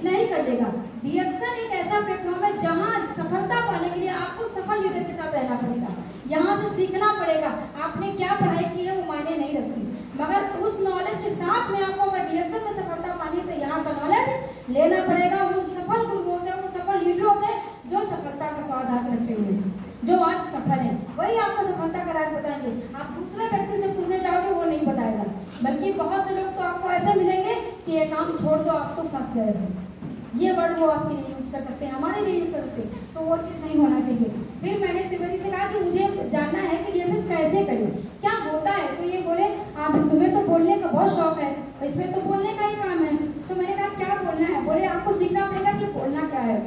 S1: नहीं कर लेगा। डीएक्शन एक ऐसा प्लेटफॉर्म है जहाँ सफलता पाने के लिए आपको सफल लीडर के साथ रहना पड़ेगा, यहाँ से सीखना पड़ेगा। आपने क्या पढ़ाई की है वो मायने नहीं रखती, मगर उस नॉलेज के साथ में आपको अगर डीएक्शन में सफलता पानी है तो यहाँ का नॉलेज लेना पड़ेगा उन सफल गुरुओं से, उन सफल लीडरों से जो सफलता का स्वाद हाथ चखे हुए हैं, जो आज सफल है, वही आपको सफलता का राज बताएंगे। आप दूसरे व्यक्ति से पूछने जाओगे वो नहीं बताएगा, बल्कि बहुत से लोग तो आपको ऐसे मिलेंगे कि ये काम छोड़ दो, आप तो फंस गए हो, ये वर्ड वो आपके लिए यूज कर सकते हैं, हमारे लिए यूज कर सकते हैं, तो वो चीज़ नहीं होना चाहिए। फिर मैंने त्रिवेदी से कहा कि मुझे जानना है कि डीएक्शन कैसे करें, क्या होता है। तो ये बोले, आप तुम्हें तो बोलने का बहुत शौक है, इसमें तो बोलने का ही काम है। तो मैंने कहा क्या बोलना है? बोले आपको सीखना पड़ेगा कि बोलना क्या है।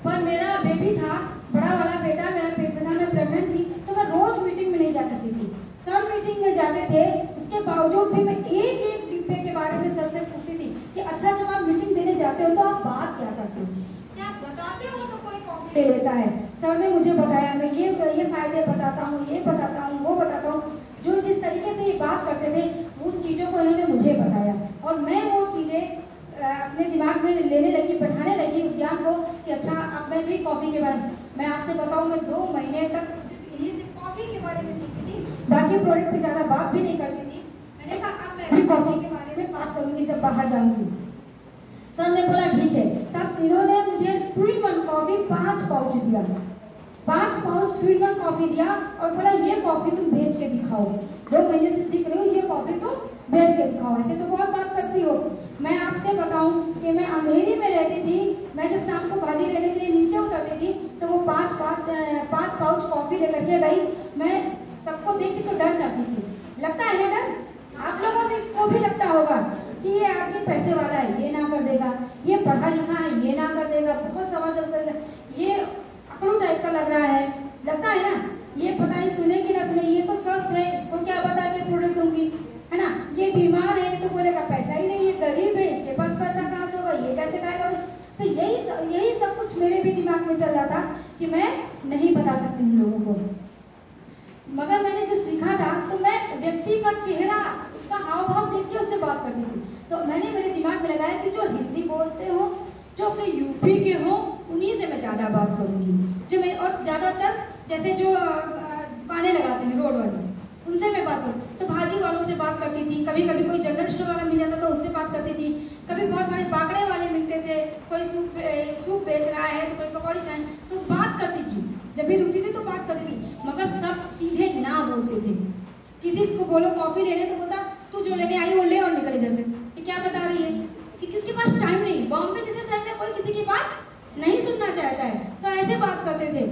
S1: पर मेरा बेबी था, बड़ा वाला बेटा मेरा पेट में था, मैं प्रेग्नेंट थी, तो मैं रोज मीटिंग में नहीं जा सकती थी। सर मीटिंग में जाते थे, उसके बावजूद भी मैं एक एक डिब्बे के बारे में सर से पूछती थी कि अच्छा जब आप मीटिंग देने जाते हो तो आप बात क्या करते हो, क्या आप बताते हो तो कोई कॉपी दे लेता है। सर ने मुझे बताया, मैं ये फायदे बताता हूँ, ये बताता हूँ, वो बताता हूँ, जो जिस तरीके से ये बात करते थे उन चीज़ों को इन्होंने मुझे बताया, और मैं वो चीज़ें अपने दिमाग में लेने लगी, बैठाने लगी उस ज्ञान को कि अच्छा अब मैं भी कॉफ़ी के बारे में, मैं आपसे बताऊँ, मैं 2 महीने तक इन्हीं से कॉफ़ी के बारे में सीखती थी, बाकी प्रोडक्ट पे ज़्यादा बात भी नहीं करती थी। मैंने कहा अब मैं भी कॉफ़ी के बारे में बात करूँगी जब बाहर जाऊँगी। सर ने बोला ठीक है। तब इन्होंने मुझे 2-in-1 कॉफ़ी 5 पाउच दिया, 5 पाउच 2-in-1 कॉफ़ी दिया, और बोला ये कॉफ़ी तुम बेच के दिखाओ, 2 महीने से सीख रही हो, ये कॉफ़ी तुम बेच के दिखाओ, ऐसे तो बहुत बात करती हो। मैं आपसे बताऊं कि मैं अंधेरी में रहती थी, मैं जब शाम को भाजी लेने के लिए नीचे उतरती थी तो वो 5 पाउच कॉफ़ी लेकर के गई, मैं सबको देख के तो डर जाती थी, लगता है ना डर, आप लोगों को भी लगता होगा कि ये आदमी पैसे वाला है, ये ना कर देगा, ये पढ़ा लिखा है, ये ना कर देगा, बहुत समझ कर, ये अकड़ू टाइप का लग रहा है, लगता है ना, ये पता नहीं सुने कि ना सुने, ये तो स्वस्थ है, इसको क्या बता के प्रोडक्ट दूंगी, है ना, ये बीमार है तो बोलेगा पैसा ही नहीं, ये गरीब है, इसके पास पैसा कहाँ से होगा, ये कैसे खाएगा। तो यही सब कुछ मेरे भी दिमाग में चल रहा था कि मैं नहीं बता सकती हूँ लोगों को, मगर मैंने जो सीखा था तो मैं व्यक्ति का चेहरा, उसका हाव भाव देख के उससे बात करती थी। तो मैंने मेरे दिमाग में लगाया कि जो हिंदी बोलते हो, जो अपने यूपी के हो, उन्हीं से मैं ज़्यादा बात करूँगी, जो मैं, और ज़्यादातर जैसे जो दुकानें लगाते हैं रोड वाले, उनसे मैं बात करूँ। तो भाजी वालों से बात करती थी, कभी कभी कोई जनरल स्टोर वाला मिल जाता तो उससे बात करती थी, कभी बहुत सारे बाकड़े वाले मिलते थे, कोई सूप बेच रहा है तो कोई पकौड़ी चाय, तो बात करती थी, जब भी रुकती थी तो बात करती थी, मगर सब सीधे ना बोलते थे। किसी को बोलो कॉफ़ी लेने तो बोलता तू जो लेने आई वो ले और निकल इधर से, ये क्या बता रही है, कि किसके पास टाइम नहीं। बॉम्बे जैसे शहर में कोई किसी की बात नहीं सुनना चाहता है, तो ऐसे बात करते थे।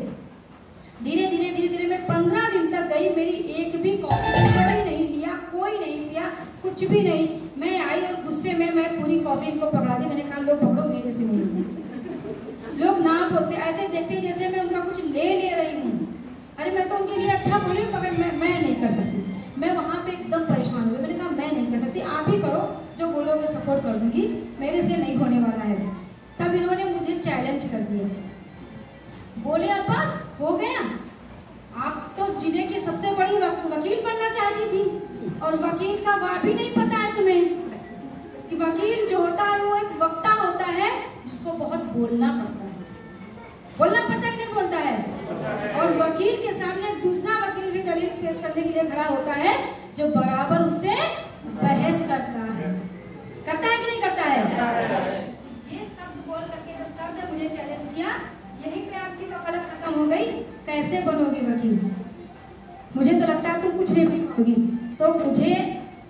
S1: धीरे धीरे मैं 15 दिन तक गई, मेरी एक भी कॉफी कोई नहीं लिया, कोई नहीं पिया, कुछ भी नहीं। मैं आई और गुस्से में मैं पूरी कॉफी को पकड़ा दी, मैंने कहा लो पकड़ो, मेरे से नहीं होगा। लोग ना बोलते, ऐसे देखते जैसे मैं उनका कुछ ले रही हूँ। अरे मैं तो उनके लिए अच्छा बोली, मगर मैं नहीं कर सकती। मैं वहाँ पे एकदम सपोर्ट कर दूंगी, मेरे से नहीं होने वाला है। तब इन्होंने मुझे चैलेंज कर दिया, बोले अब्बास हो गया, आप तो जिले की सबसे बड़ी वकील बनना चाहती थी और वकील का वाह भी नहीं पता है तुम्हें कि वकील जो होता है वो एक वक्ता होता है जिसको बहुत बोलना पड़ता है। बोलना पड़ता है कि नहीं बोलता है? और वकील के सामने दूसरा वकील भी दलील पेश करने के लिए खड़ा होता है जो बराबर उससे बहस करता है कि नहीं करता है? ये शब्द बोल करके तो सर ने मुझे चैलेंज किया, यही पे आपकी वकालत खत्म हो गई, कैसे बनोगे वकील? मुझे तो लगता है तुम कुछ नहीं बनोगी। तो मुझे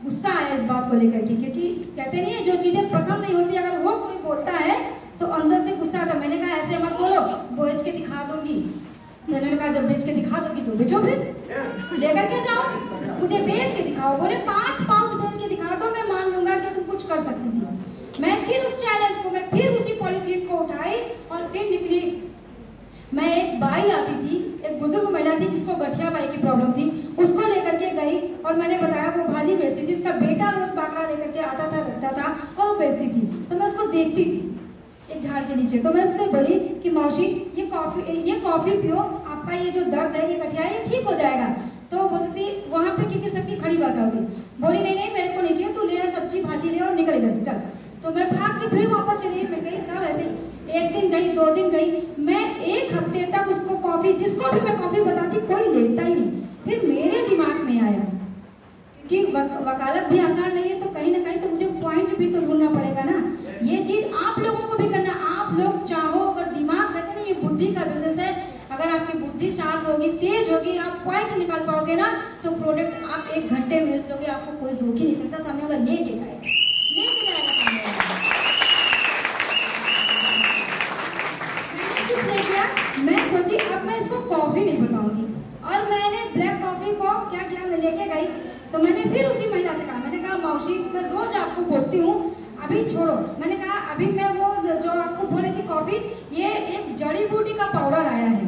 S1: गुस्सा आया इस बात को लेकर के, क्योंकि कहते नहीं है जो चीजें पसंद नहीं होती अगर वो कोई बोलता है तो अंदर से गुस्सा आता। मैंने कहा ऐसे मत बोलो, बेच के दिखा दूंगी। मैंने कहा जब बेच के दिखा दोगी तो बेचो, फिर लेकर के जाओ, मुझे बेच के दिखाओ। बोले 5 पाउच बेच के दिखा दो, मैं मान लूंगा कि तुम कुछ कर सकती थी। मैं फिर उस चैलेंज को, मैं फिर उसी पॉलीथीन को उठाई और फिर निकली। मैं एक बाई आती थी, एक बुजुर्ग महिला थी जिसको गठिया बाई की प्रॉब्लम थी, उसको लेकर के गई और मैंने बताया वो भाजी बेचती थी, उसका बेटा रोज बाकरा लेकर के आता था, रखता था और वो बेचती थी। तो मैं उसको देखती थी एक झाड़ के नीचे, तो मैं उसको बोली कि मौसी ये कॉफी पियो, आपका ये जो दर्द है, ये गठिया है, ये ठीक हो जाएगा। तो बोलती थी वहाँ पे, क्योंकि सबकी खड़ी भाषा होती, बोली नहीं मेरे को नहीं चाहिए, तू ले सब्जी भाजी ले और निकल इधर से चल। तो मैं भाग के फिर वापस चली, मैं गई सब ऐसे, एक दिन गई, 2 दिन गई, मैं 1 हफ्ते तक उसको कॉफी, जिसको भी मैं कॉफी बताती कोई लेता ही नहीं। फिर मेरे दिमाग में आया कि वकालत भी आसान नहीं है, तो कहीं ना कहीं तो मुझे पॉइंट भी तो ढूंढना पड़ेगा ना। ये चीज आप लोगों को भी करना, आप लोग चाहो अगर दिमाग, कहते ना ये बुद्धि का बिजनेस है, अगर आपकी बुद्धि शार्प होगी, तेज होगी, आप पॉइंट निकाल पाओगे ना, तो प्रोडक्ट आप 1 घंटे में बेच लोगे, आपको कोई रोक ही नहीं सकता, सामने वाला लेके जाएगा। कुछ नहीं किया, मैं सोची अब मैं इसको कॉफी नहीं बताऊंगी, और मैंने ब्लैक कॉफी को क्या किया, मैं लेके गई। तो मैंने फिर उसी महिला से कहा, मैंने कहा मौसी मैं रोज आपको बोलती हूँ, अभी छोड़ो। मैंने कहा अभी मैं वो जो आपको बोले थी कॉफी, ये एक जड़ी बूटी का पाउडर आया है।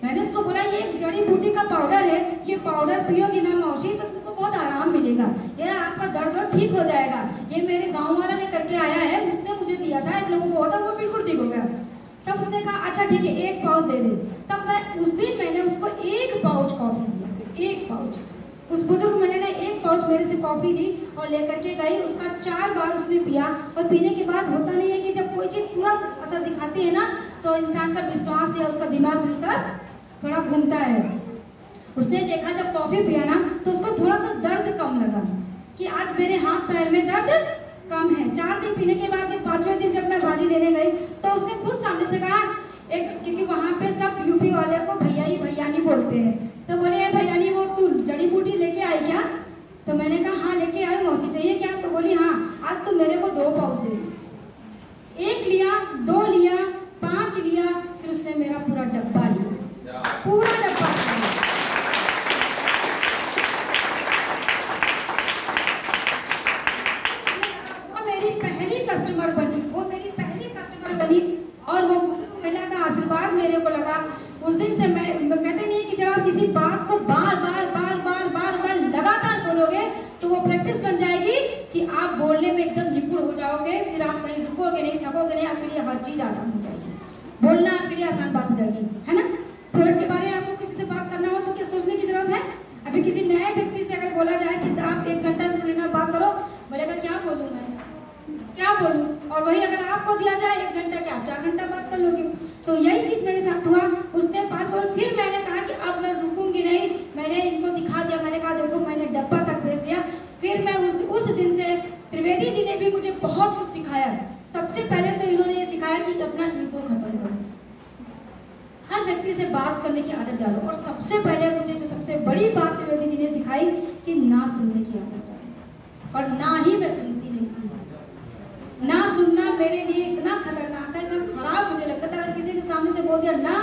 S1: मैंने उसको बोला ये एक जड़ी बूटी का पाउडर है, ये पाउडर पियोगी ना मौसी तो तुमको बहुत आराम मिलेगा, ये आपका दर्द ठीक हो जाएगा। ये मेरे गाँव वाला ने करके आया है, उसने मुझे दिया था, एक लोगों को होता वो बिल्कुल ठीक हो गया। तब उसने कहा अच्छा ठीक है 1 पाउच दे दे। तब मैं उस दिन मैंने उसको 1 पाउच कॉफी दिया, 1 पाउच। उस बुजुर्ग मैंने ने 1 पाउच मेरे से कॉफी ली और लेकर के गई, उसका 4 बार उसने पिया। और पीने के बाद होता नहीं है कि जब कोई चीज तुरंत असर दिखाती है ना, तो इंसान का विश्वास या उसका दिमाग भी उसका थोड़ा घूमता है। उसने देखा जब कॉफी पिया ना, तो उसको थोड़ा सा दर्द कम लगा कि आज मेरे हाथ पैर में दर्द कम है। 4 दिन पीने के बाद में 5वें दिन जब मैं भाजी लेने गई, तो उसने खुद सामने से कहा, क्योंकि वहाँ पे सब यूपी वाले को भैया ही भैया नहीं बोलते हैं, तो बोले भैया नहीं वो तू जड़ी बूटी लेके आई क्या? तो मैंने कहा हाँ लेके आई, मौसी चाहिए क्या? तो बोली हाँ, आज तो मेरे को 2 पाउच दे। 1 लिया, 2 लिया, 5 लिया, फिर उसने मेरा पूरा डब्बा लिया, पूरा डब्बा लिया। वो मेरी पहली कस्टमर बनी, और वो महिला का आशीर्वाद मेरे को लगा। उस दिन से मैं कहते नहीं कि जब आप किसी बात को बार बार लगातार बोलोगे तो वो प्रैक्टिस बन जाएगी कि आप बोलने में एकदम निपुण हो जाओगे, फिर आप कहीं रुकोगे नहीं, थकोगे नहीं, आपके लिए हर चीज आसान हो जाएगी, बोलना आपके लिए आसान बात हो जाएगी, है ना। प्रोडक्ट के बारे में आपको किसी से बात करना हो तो क्या सोचने की जरूरत है? अभी किसी नए व्यक्ति से अगर बोला जाए कि आप 1 घंटा से बात करो, बोलेगा क्या बोलूँ मैं, क्या बोलूँ, और वही अगर आपको दिया जाए 1 घंटा के, आप 4 घंटा बात कर लोगे। तो यही चीज मेरे साथ हुआ। उसने 5 बार, फिर मैंने कहा कि अब मैं रुकूंगी नहीं, मैंने इनको दिखा दिया, मैंने कहा देखो मैंने डब्बा तक बेच दिया। फिर मैं उस दिन से त्रिवेदी जी ने भी मुझे बहुत कुछ सिखाया। सबसे पहले तो इन्होंने ये सिखाया कि अपना ईगो खत्म करो, हर व्यक्ति से बात करने की आदत डालो, और सबसे पहले मुझे जो सबसे बड़ी बात त्रिवेदी जी ने सिखाई कि ना सुनने की आदत डालो, और ना ही मैं सुनती नहीं थी। ना सुनना मेरे लिए इतना खतरनाक था, इतना खराब मुझे लगता था। अगर किसी के सामने से बोल दिया ना,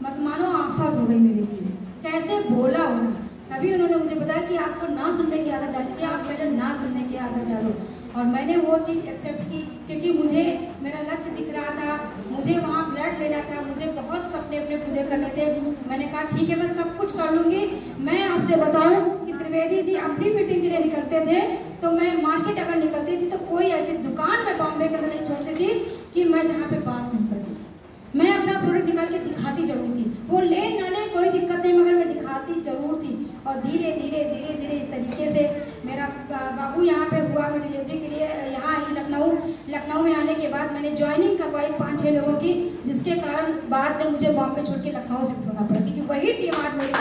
S1: मत मानो आफत हो गई मेरे लिए, कैसे बोला होना। तभी उन्होंने मुझे बताया कि आपको ना सुनने की आदत डाली, आप पहले ना सुनने की आदत डालो। और मैंने वो चीज़ एक्सेप्ट की, क्योंकि मुझे मेरा लक्ष्य दिख रहा था, मुझे वहाँ फ्लैट लेना था, मुझे बहुत सपने अपने पूरे करने थे। मैंने कहा ठीक है मैं सब कुछ कर लूँगी। मैं आपसे बताऊँ कि त्रिवेदी जी अपनी मीटिंग के लिए निकलते थे तो मैं मार्केट अगर निकलती थी तो कोई ऐसी दुकान में बॉम्बे के अंदर नहीं छोड़ती थी कि मैं जहाँ पे बात नहीं करती थी। मैं अपना प्रोडक्ट निकाल के दिखाती जरूर थी, वो ले ना ले कोई दिक्कत नहीं, मगर मैं दिखाती जरूर थी। और धीरे धीरे धीरे धीरे इस तरीके से मेरा बाबू यहाँ पे हुआ। मैं डिलीवरी के लिए यहाँ आई लखनऊ में आने के बाद मैंने ज्वाइनिंग करवाई 5-6 लोगों की, जिसके कारण बाद में मुझे बॉम्बे छोड़ के लखनऊ शिफ्ट होना पड़ा, क्योंकि वही डिमांड मेरी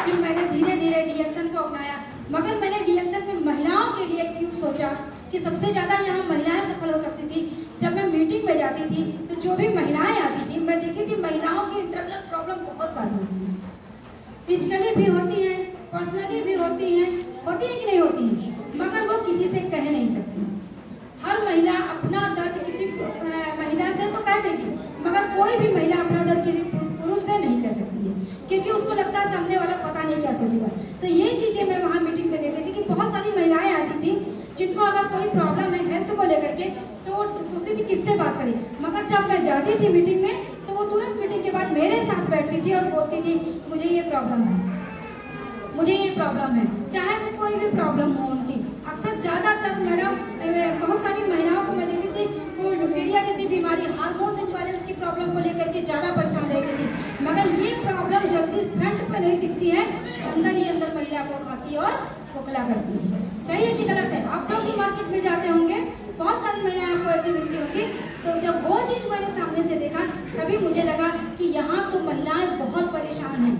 S1: फिर मैंने धीरे धीरे डीएक्शन को अपनाया। मगर मैंने डीएक्शन में महिलाओं के लिए क्यों सोचा कि सबसे ज़्यादा यहाँ महिलाएं सफल हो सकती थी। जब मैं मीटिंग में जाती थी तो जो भी महिलाएं आती थी मैं देखती थी महिलाओं की इंटरनल प्रॉब्लम बहुत सारी होती है, फिजिकली भी होती हैं, पर्सनली भी होती हैं कि नहीं होती हैं, मगर वो किसी से कह नहीं सकती। हर महिला अपना दर्द किसी महिला से तो कह देगी, मगर कोई भी महिला अपना दर्द किसी पुरुष से नहीं कह सकती है, क्योंकि उसको लगता है सामने वाला पता नहीं क्या सोचेगा। तो ये चीज़ें मैं वहाँ मीटिंग में देखती थी कि बहुत सारी महिलाएं आती थी जिनको अगर कोई प्रॉब्लम है हेल्थ को लेकर के तो वो सोचती थी किससे बात करें। मगर जब मैं जाती थी मीटिंग में तो वो तुरंत मीटिंग के बाद मेरे साथ बैठती थी और बोलती थी मुझे ये प्रॉब्लम है, मुझे ये प्रॉब्लम है, चाहे वो कोई भी प्रॉब्लम हो उनकी। अक्सर ज़्यादातर मैडम बहुत सारी महिलाओं को मैं देखती थी वो लुकेरिया जैसी बीमारी, हार्मोन्स इम्बैलेंस की प्रॉब्लम को लेकर के ज़्यादा परेशान रहती थी। मगर ये प्रॉब्लम जल्दी फ्रंट पर नहीं दिखती है, अंदर ही अंदर महिला को खाती और खोखला करती है। सही है कि गलत है? आप लोग भी मार्केट में जाते होंगे, बहुत सारी महिलाएं आपको ऐसी मिलती होंगी। तो जब वो चीज़ मैंने सामने से देखा तभी मुझे लगा कि यहाँ तो महिलाएं बहुत परेशान हैं,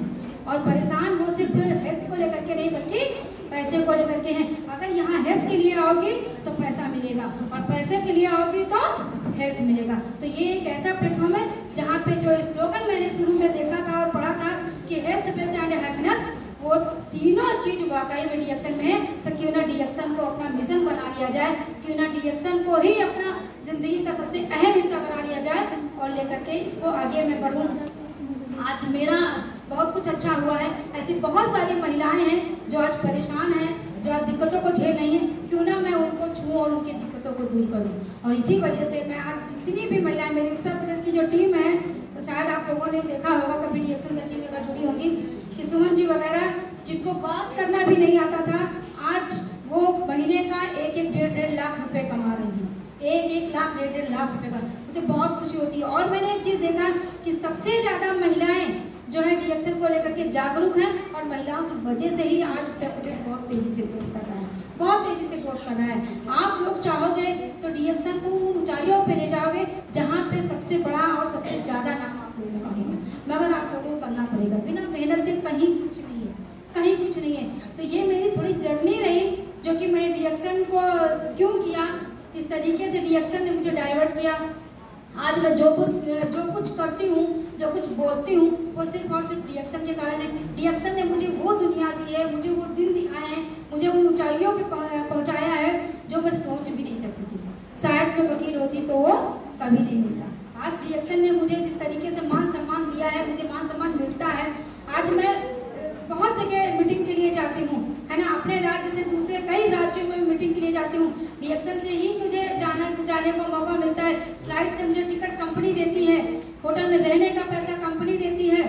S1: और परेशान वो सिर्फ हेल्थ को लेकर के नहीं बल्कि पैसे को लेकर के हैं। अगर यहाँ हेल्थ के लिए आओगी तो पैसा मिलेगा, और पैसे के लिए आओगी तो हेल्थ मिलेगा। तो ये एक ऐसा प्लेटफॉर्म है जहाँ पे जो स्लोगन मैंने शुरू में देखा था और पढ़ा था कि हेल्थ, वेल्थ एंड हैप्पीनेस, वो तीनों चीज वाकई में डीएक्शन में है। तो क्यों ना डीएक्शन को अपना मिशन बना लिया जाए, क्यों ना डीएक्शन को ही अपना जिंदगी का सबसे अहम हिस्सा बना लिया जाए और लेकर के इसको आगे मैं बढ़ूँ। आज मेरा बहुत कुछ अच्छा हुआ है, ऐसी बहुत सारी महिलाएं हैं जो आज परेशान हैं, जो आज दिक्कतों को झेल रही हैं, क्यों ना मैं उनको छूँ और उनकी दिक्कतों को दूर करूँ। और इसी वजह से मैं आज जितनी भी महिलाएं, मेरी उत्तर प्रदेश की जो टीम है, तो शायद आप लोगों ने देखा होगा कभी डीएक्शन से टीम अगर जुड़ी होगी कि सुमन जी वगैरह जिनको बात करना भी नहीं आता था, आज वो महीने का 1-1 लाख रुपए कमा रही हैं, 1 लाख 1.5 लाख रुपए का। मुझे बहुत खुशी होती है। और मैंने एक चीज़ देखा कि सबसे ज़्यादा महिलाएं जो है डीएक्शन को लेकर के जागरूक हैं, और महिलाओं की वजह से ही आज उत्तर प्रदेश बहुत तेजी से ग्रोथ कर रहा है, बहुत तेजी से ग्रोथ कर रहा है। आप लोग चाहोगे तो डीएक्शन को ऊंचाइयों पे ले जाओगे जहाँ पे सबसे बड़ा और सबसे ज़्यादा नाम आप लोगों का होगा, मगर आप लोगों को करना पड़ेगा। बिना मेहनत के कहीं कुछ नहीं है, कहीं कुछ नहीं है। तो ये मेरी थोड़ी जर्नी रही जो कि मैंने डीएक्शन को क्यों किया, इस तरीके से डीएक्शन ने मुझे डाइवर्ट किया। आज मैं जो कुछ करती हूँ, जो कुछ बोलती हूँ, वो सिर्फ और सिर्फ डीएक्शन के कारण है। डीएक्शन ने मुझे वो दुनिया दी है, मुझे वो दिन दिखाए हैं, मुझे उन ऊंचाइयों पे पहुँचाया है जो मैं सोच भी नहीं सकती थी। शायद मैं वकील होती तो वो कभी नहीं मिलता। आज डीएक्शन ने मुझे जिस तरीके से मान सम्मान दिया है, मुझे मान सम्मान मिलता है। आज मैं बहुत जगह मीटिंग के लिए जाती हूँ, है ना, अपने राज्य से दूसरे कई राज्यों में मीटिंग के लिए जाती हूँ। डीएक्शन से ही मुझे जाने का मौका मिलता है। फ्लाइट से मुझे टिकट कंपनी देती है, होटल में रहने का पैसा कंपनी देती है।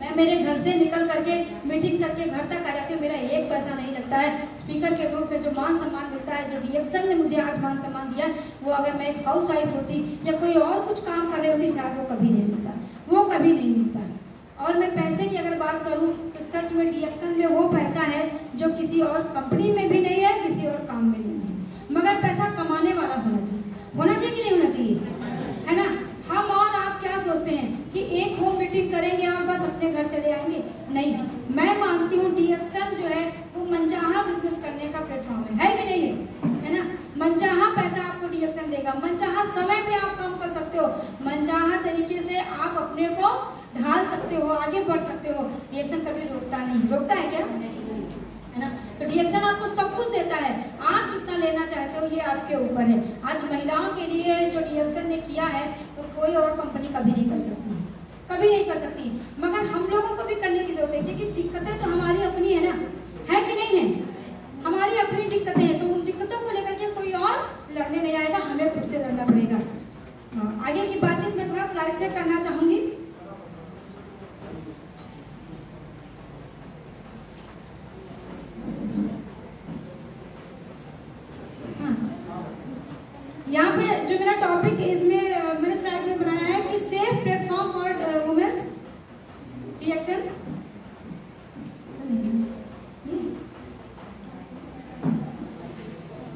S1: मैं मेरे घर से निकल करके मीटिंग करके घर तक आ जाती हूँ, मेरा एक पैसा नहीं लगता है। स्पीकर के रूप में जो मान सम्मान मिलता है, जो डीएक्शन ने मुझे आज मान सम्मान दिया, वो अगर मैं एक हाउस वाइफ होती या कोई और कुछ काम कर रही होती शायद वो कभी नहीं मिलता, वो कभी नहीं मिलता। और मैं पैसे की अगर बात करूं तो सच में डीएक्शन में वो पैसा है जो किसी और कंपनी में भी नहीं है, किसी और काम में नहीं है। मगर पैसा कमाने वाला होना चाहिए, होना चाहिए कि नहीं होना चाहिए, है ना। हम और आप क्या सोचते हैं कि एक होम मीटिंग करेंगे और बस अपने घर चले आएंगे? नहीं, मैं मानती हूँ डीएक्शन जो है वो मनचाहा बिजनेस करने का प्लेटफॉर्म है कि नहीं है ना। मनचाहा पैसा आपको डीएक्शन देगा, मनचाहा समय पे आप काम कर सकते हो, मनचाहा तरीके से आप अपने को ढाल सकते हो, आगे बढ़ सकते हो। डीएक्शन कभी रोकता नहीं, रोकता है क्या, है ना। तो डीएक्शन आपको सब कुछ देता है, आप कितना लेना चाहते हो ये आपके ऊपर है। आज महिलाओं के लिए जो डीएक्शन ने किया है तो कोई और कंपनी कभी नहीं कर सकती, कभी नहीं कर सकती। मगर हम लोगों को भी करने की जरूरत है, क्योंकि दिक्कतें तो हमारी अपनी है ना, है कि नहीं है, हमारी अपनी दिक्कतें हैं। तो उन दिक्कतों को लेकर के कोई और लड़ने नहीं आएगा, हमें खुद से लड़ना पड़ेगा। आगे की बातचीत में थोड़ा स्लाइड से करना चाहूंगी। यहाँ पे जो मेरा टॉपिक इसमें मैंने स्लाइड में बनाया है कि safe platform for womens reaction.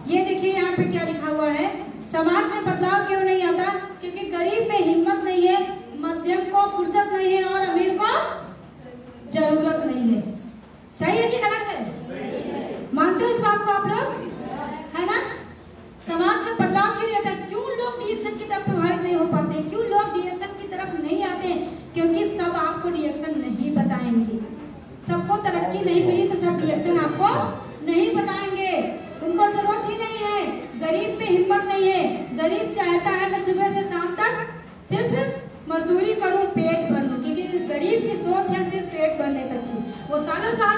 S1: ये देखिए यहाँ पे क्या लिखा हुआ है, समाज में बदलाव क्यों नहीं आता? क्योंकि गरीब में हिम्मत नहीं है, मध्यम को फुर्सत नहीं है और अमीर को जरूरत नहीं है। सही है कि गलत है? मानते हो इस बात को आप लोग? है ना? समाज में बदलाव क्यों नहीं आता? क्यों लोग डीएक्शन की तरफ प्रभावित नहीं हो पाते? क्यों लोग डीएक्शन की तरफ नहीं आते? क्योंकि सब आपको डीएक्शन नहीं बताएंगे। सबको तरक्की नहीं मिली तो सब डीएक्शन आपको नहीं बताएंगे। उनको जरूरत ही नहीं है। गरीब में हिम्मत नहीं है। गरीब चाहता है मैं सुबह से शाम तक सिर्फ मजदूरी करूं, पेट भर लूं, क्योंकि गरीब की सोच है सिर्फ पेट भरने तक की। वो सालों साल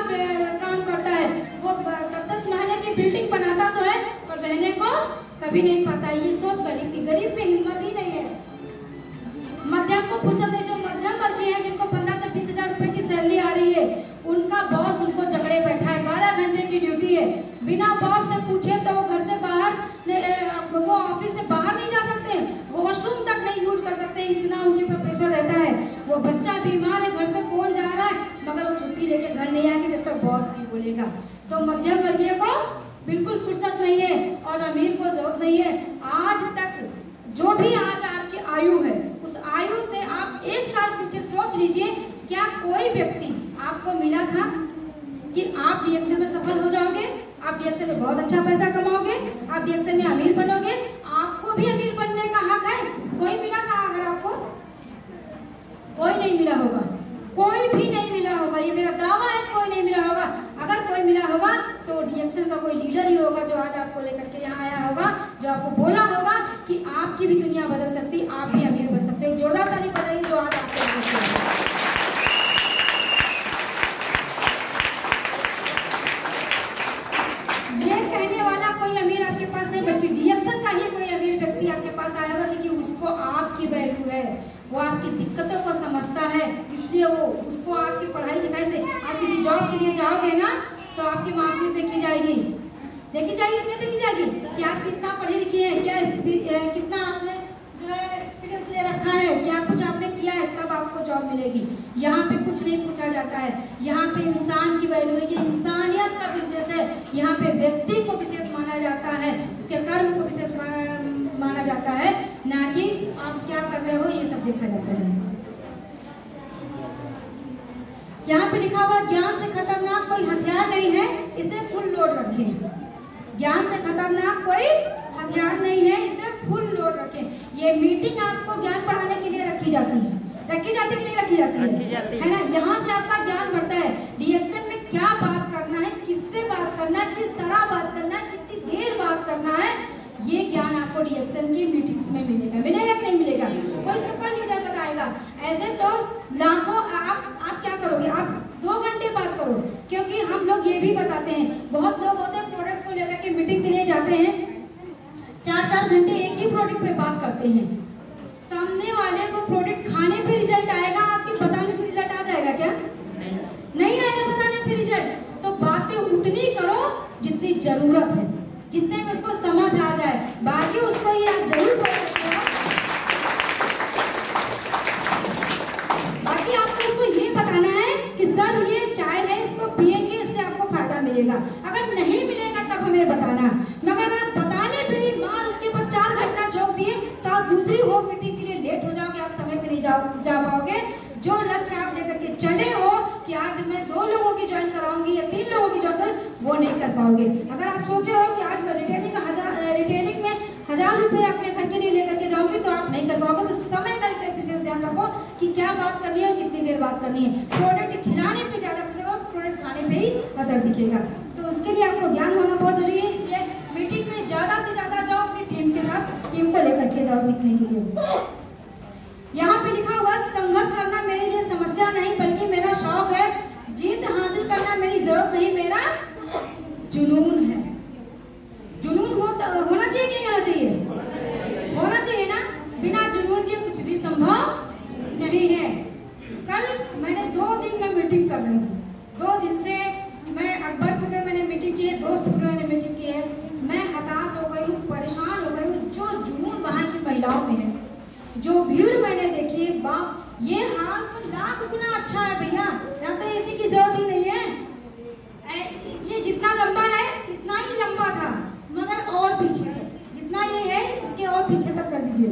S1: काम करता है, वो 10-10 महले की बिल्डिंग बनाता तो है पर रहने को कभी नहीं पाता। ये सोच गरीब की। गरीब में हिम्मत ही नहीं है। मध्यम को फुर्सत है। जो मध्यम वर्गीय है, जिनको 15 से 20 हजार रुपए की सैलरी आ रही है, उनका बॉस उनको जकड़े बैठा है। 12 घंटे की ड्यूटी है। बिना बॉस से पूछे तो वो घर से बाहर, वो ऑफिस से बाहर नहीं जा सकते, वॉशरूम तक नहीं यूज कर सकते, इतना उनके पर प्रेशर रहता है। वो बच्चा बीमार है, घर से फोन जा रहा है, मगर वो छुट्टी लेके घर नहीं आएंगे जब तक बॉस नहीं बोलेगा। तो मध्यम वर्गीय को बिल्कुल फुर्सत नहीं है और अमीर को जरूरत नहीं है। आज तक जो भी आज आपकी आयु है, उस आयु से आप 1 साल पीछे सोच लीजिए, क्या कोई व्यक्ति आपको मिला था कि आप डीएक्शन में सफल हो जाओगे, आप डीएक्शन में बहुत अच्छा पैसा कमाओगे, आप डीएक्शन में अमीर बनोगे? आपको भी अमीर बनने का हक है। कोई मिला था? अगर आपको कोई नहीं मिला होगा, कोई भी नहीं मिला होगा। ये मेरा दावा है, कोई नहीं मिला होगा। अगर कोई मिला होगा तो डीएक्शन का कोई लीडर ही होगा जो आज आपको लेकर के यहाँ आया होगा, जो आपको बोला होगा कि आपकी भी दुनिया बदल सकती, आप भी अमीर बन सकते हो। जोरदार ताली बजाइए जो आज आपको कहने वाला कोई अमीर आपके पास नहीं, बल्कि डीएक्शन का ही कोई अमीर व्यक्ति आपके पास आया होगा, क्योंकि उसको आपकी वैल्यू है। वो आपकी दिक्कतों को समझता है, इसलिए वो उसको आपकी पढ़ाई लिखाई से, आप किसी जॉब के लिए जाओगे ना तो आपकी मार्कशीट देखी जाएगी कि देखी जाएगी कि आप कितना पढ़ी लिखी है, क्या कितना आपने जो है एक्सपीरियंस ले रखा है, क्या कुछ आपने किया है, तब आपको जॉब मिलेगी। यहाँ पे कुछ नहीं पूछा जाता है। यहाँ पे इंसान की वैल्यू है, ये इंसानियत का बिजनेस है। यहाँ पे व्यक्ति को विशेष माना जाता है, उसके कर्म को विशेष माना जाता है, ना कि आप क्या कर रहे हो ये सब देखा जाता है। यहाँ पे लिखा हुआ ज्ञान से खतरनाक कोई हथियार नहीं है, इसे फुल लोड रखें। ज्ञान से खतरनाक कोई हथियार नहीं है, इसे फुल लोड रखें। ये मीटिंग आपको ज्ञान बढ़ाने के लिए रखी जाती है कि नहीं रखी जाती है ना? यहाँ से आपका ज्ञान बढ़ता है। डीएक्शन में क्या बात करना है, किससे बात करना है, किस तरह बात करना है, कितनी देर बात करना है, ये ज्ञान आपको डीएक्शन की मीटिंग्स में मिलेगा कि नहीं मिलेगा? कोई सफल लीडर बताएगा। ऐसे तो लाखों आप क्या करोगे? आप 2 घंटे बात करो, क्योंकि हम लोग ये भी बताते हैं, बहुत लोग होते हैं प्रोडक्ट को लेकर के मीटिंग के लिए जाते हैं, 4-4 घंटे एक ही प्रोडक्ट पे बात करते हैं। सामने वाले को प्रोडक्ट खाने पे रिजल्ट आएगा, आपके बताने पे रिजल्ट आ जाएगा क्या? नहीं आएगा बताने पे रिजल्ट। तो बातें उतनी करो जितनी जरूरत है, जितने में उसको समझ आ जाए। बाकी उसको ये आप जरूर बोल सकते हो, बाकी आपको उसको ये बताना है कि सर ये चाय है, इसको पिएंगे, इससे आपको फायदा मिलेगा। अगर नहीं मिलेगा तब हमें बताना, मगर आप बताने पे भी मार उसके ऊपर 4 घंटा झोंक दिए तो आप दूसरी होम मीटिंग के लिए लेट हो जाओगे, आप समय पे नहीं जा पाओगे। जो लक्ष्य आप लेकर के चले हो कि आज मैं 2 लोगों की ज्वाइन कराऊंगी या 3 लोगों की ज्वाइन, वो नहीं कर पाओगे। अगर आप सोचे हो कि आज मैं रिटेलिंग में 1000 रुपये अपने घर के लिए लेकर के जाऊंगी, तो आप नहीं कर पाओगे। तो समय का इसलिए विशेष ध्यान रखो कि क्या बात करनी है और कितनी देर बात करनी है। प्रोडक्ट खिलाने पे ज्यादा पैसा, प्रोडक्ट खाने पे ही असर दिखेगा। तो उसके लिए आपको ज्ञान होना बहुत जरूरी है। इसलिए मीटिंग में ज्यादा से ज्यादा जाओ, अपनी टीम के साथ, टीम को लेकर के जाओ सीखने के लिए। यहाँ पे लिखा हुआ संघर्ष करना मेरे लिए समस्या नहीं बल्कि मेरा शौक है, जीत हासिल करना मेरी जरूरत नहीं, मेरा जुनून है। जुनून होना चाहिए कि नहीं होना चाहिए? होना चाहिए ना। बिना जुनून के कुछ भी संभव नहीं है। कल मैंने 2 दिन में मीटिंग कर रही हूँ, 2 दिन से मैं अकबरपुर में मैंने मीटिंग की है, दोस्तपुर में मैंने मीटिंग की है। मैं हताश हो गई हूँ, परेशान हो गई हूँ। जो महिलाओं में है। जो भीड़ मैंने देखी है, बाप ये हाल तो लाख गुना अच्छा है भैया, यहाँ तो एसी की जरूरत ही नहीं है। ये जितना लंबा है इतना ही लंबा था, मगर और पीछे है, जितना ये है इसके और पीछे तक कर दीजिए।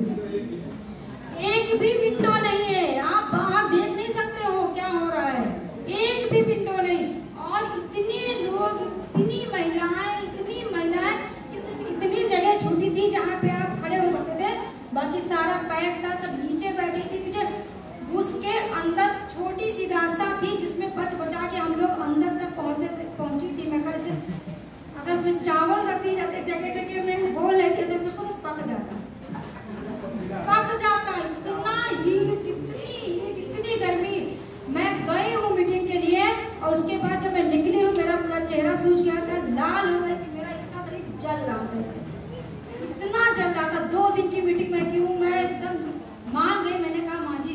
S1: एक भी विंडो नहीं है, आप बाहर देख नहीं सकते हो क्या हो रहा है, एक भी विंडो नहीं। और इतने लोग, इतनी महिलाएं, इतनी जगह छूटी थी जहाँ पे आप खड़े हो सकते थे, बाकी सारा पैक था, सब नीचे बैठी थी। पीछे उसके अंदर छोटी सी रास्ता थी जिसमें बच बचा के हम लोग अंदर तक पहुंची थी। मैं कल से अगर उसमें चावल रख दिए जाते जगह जगह में, बोल लेते तो पक जाता। इतना ही, कितनी गर्मी। मैं गई हूँ मीटिंग के लिए और उसके बाद जब मैं निकली हूँ मेरा पूरा चेहरा सूज गया था, लाल हो गया, मेरा इतना शरीर जल रहा था, इतना जल रहा था। 2 दिन की मीटिंग में की हूँ, मैं एकदम मान गई। मैंने कहा माँ जी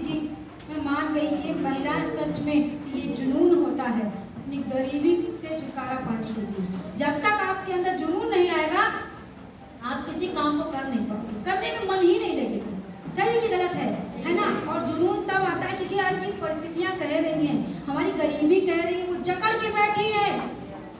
S1: मैं मान गई, ये महिलाएं सच में ये जुनून होता है अपनी गरीबी से छुटकारा पाने के लिए। जब तक आपके अंदर जुनून नहीं आएगा आप किसी काम को कर नहीं पाओगे, करने में मन ही नहीं लगेगा। सही कि गलत है ना। और जुनून तब आता है क्योंकि आज की परिस्थितियां कह रही हैं, हमारी गरीबी कह रही है, वो जकड़ के बैठी है,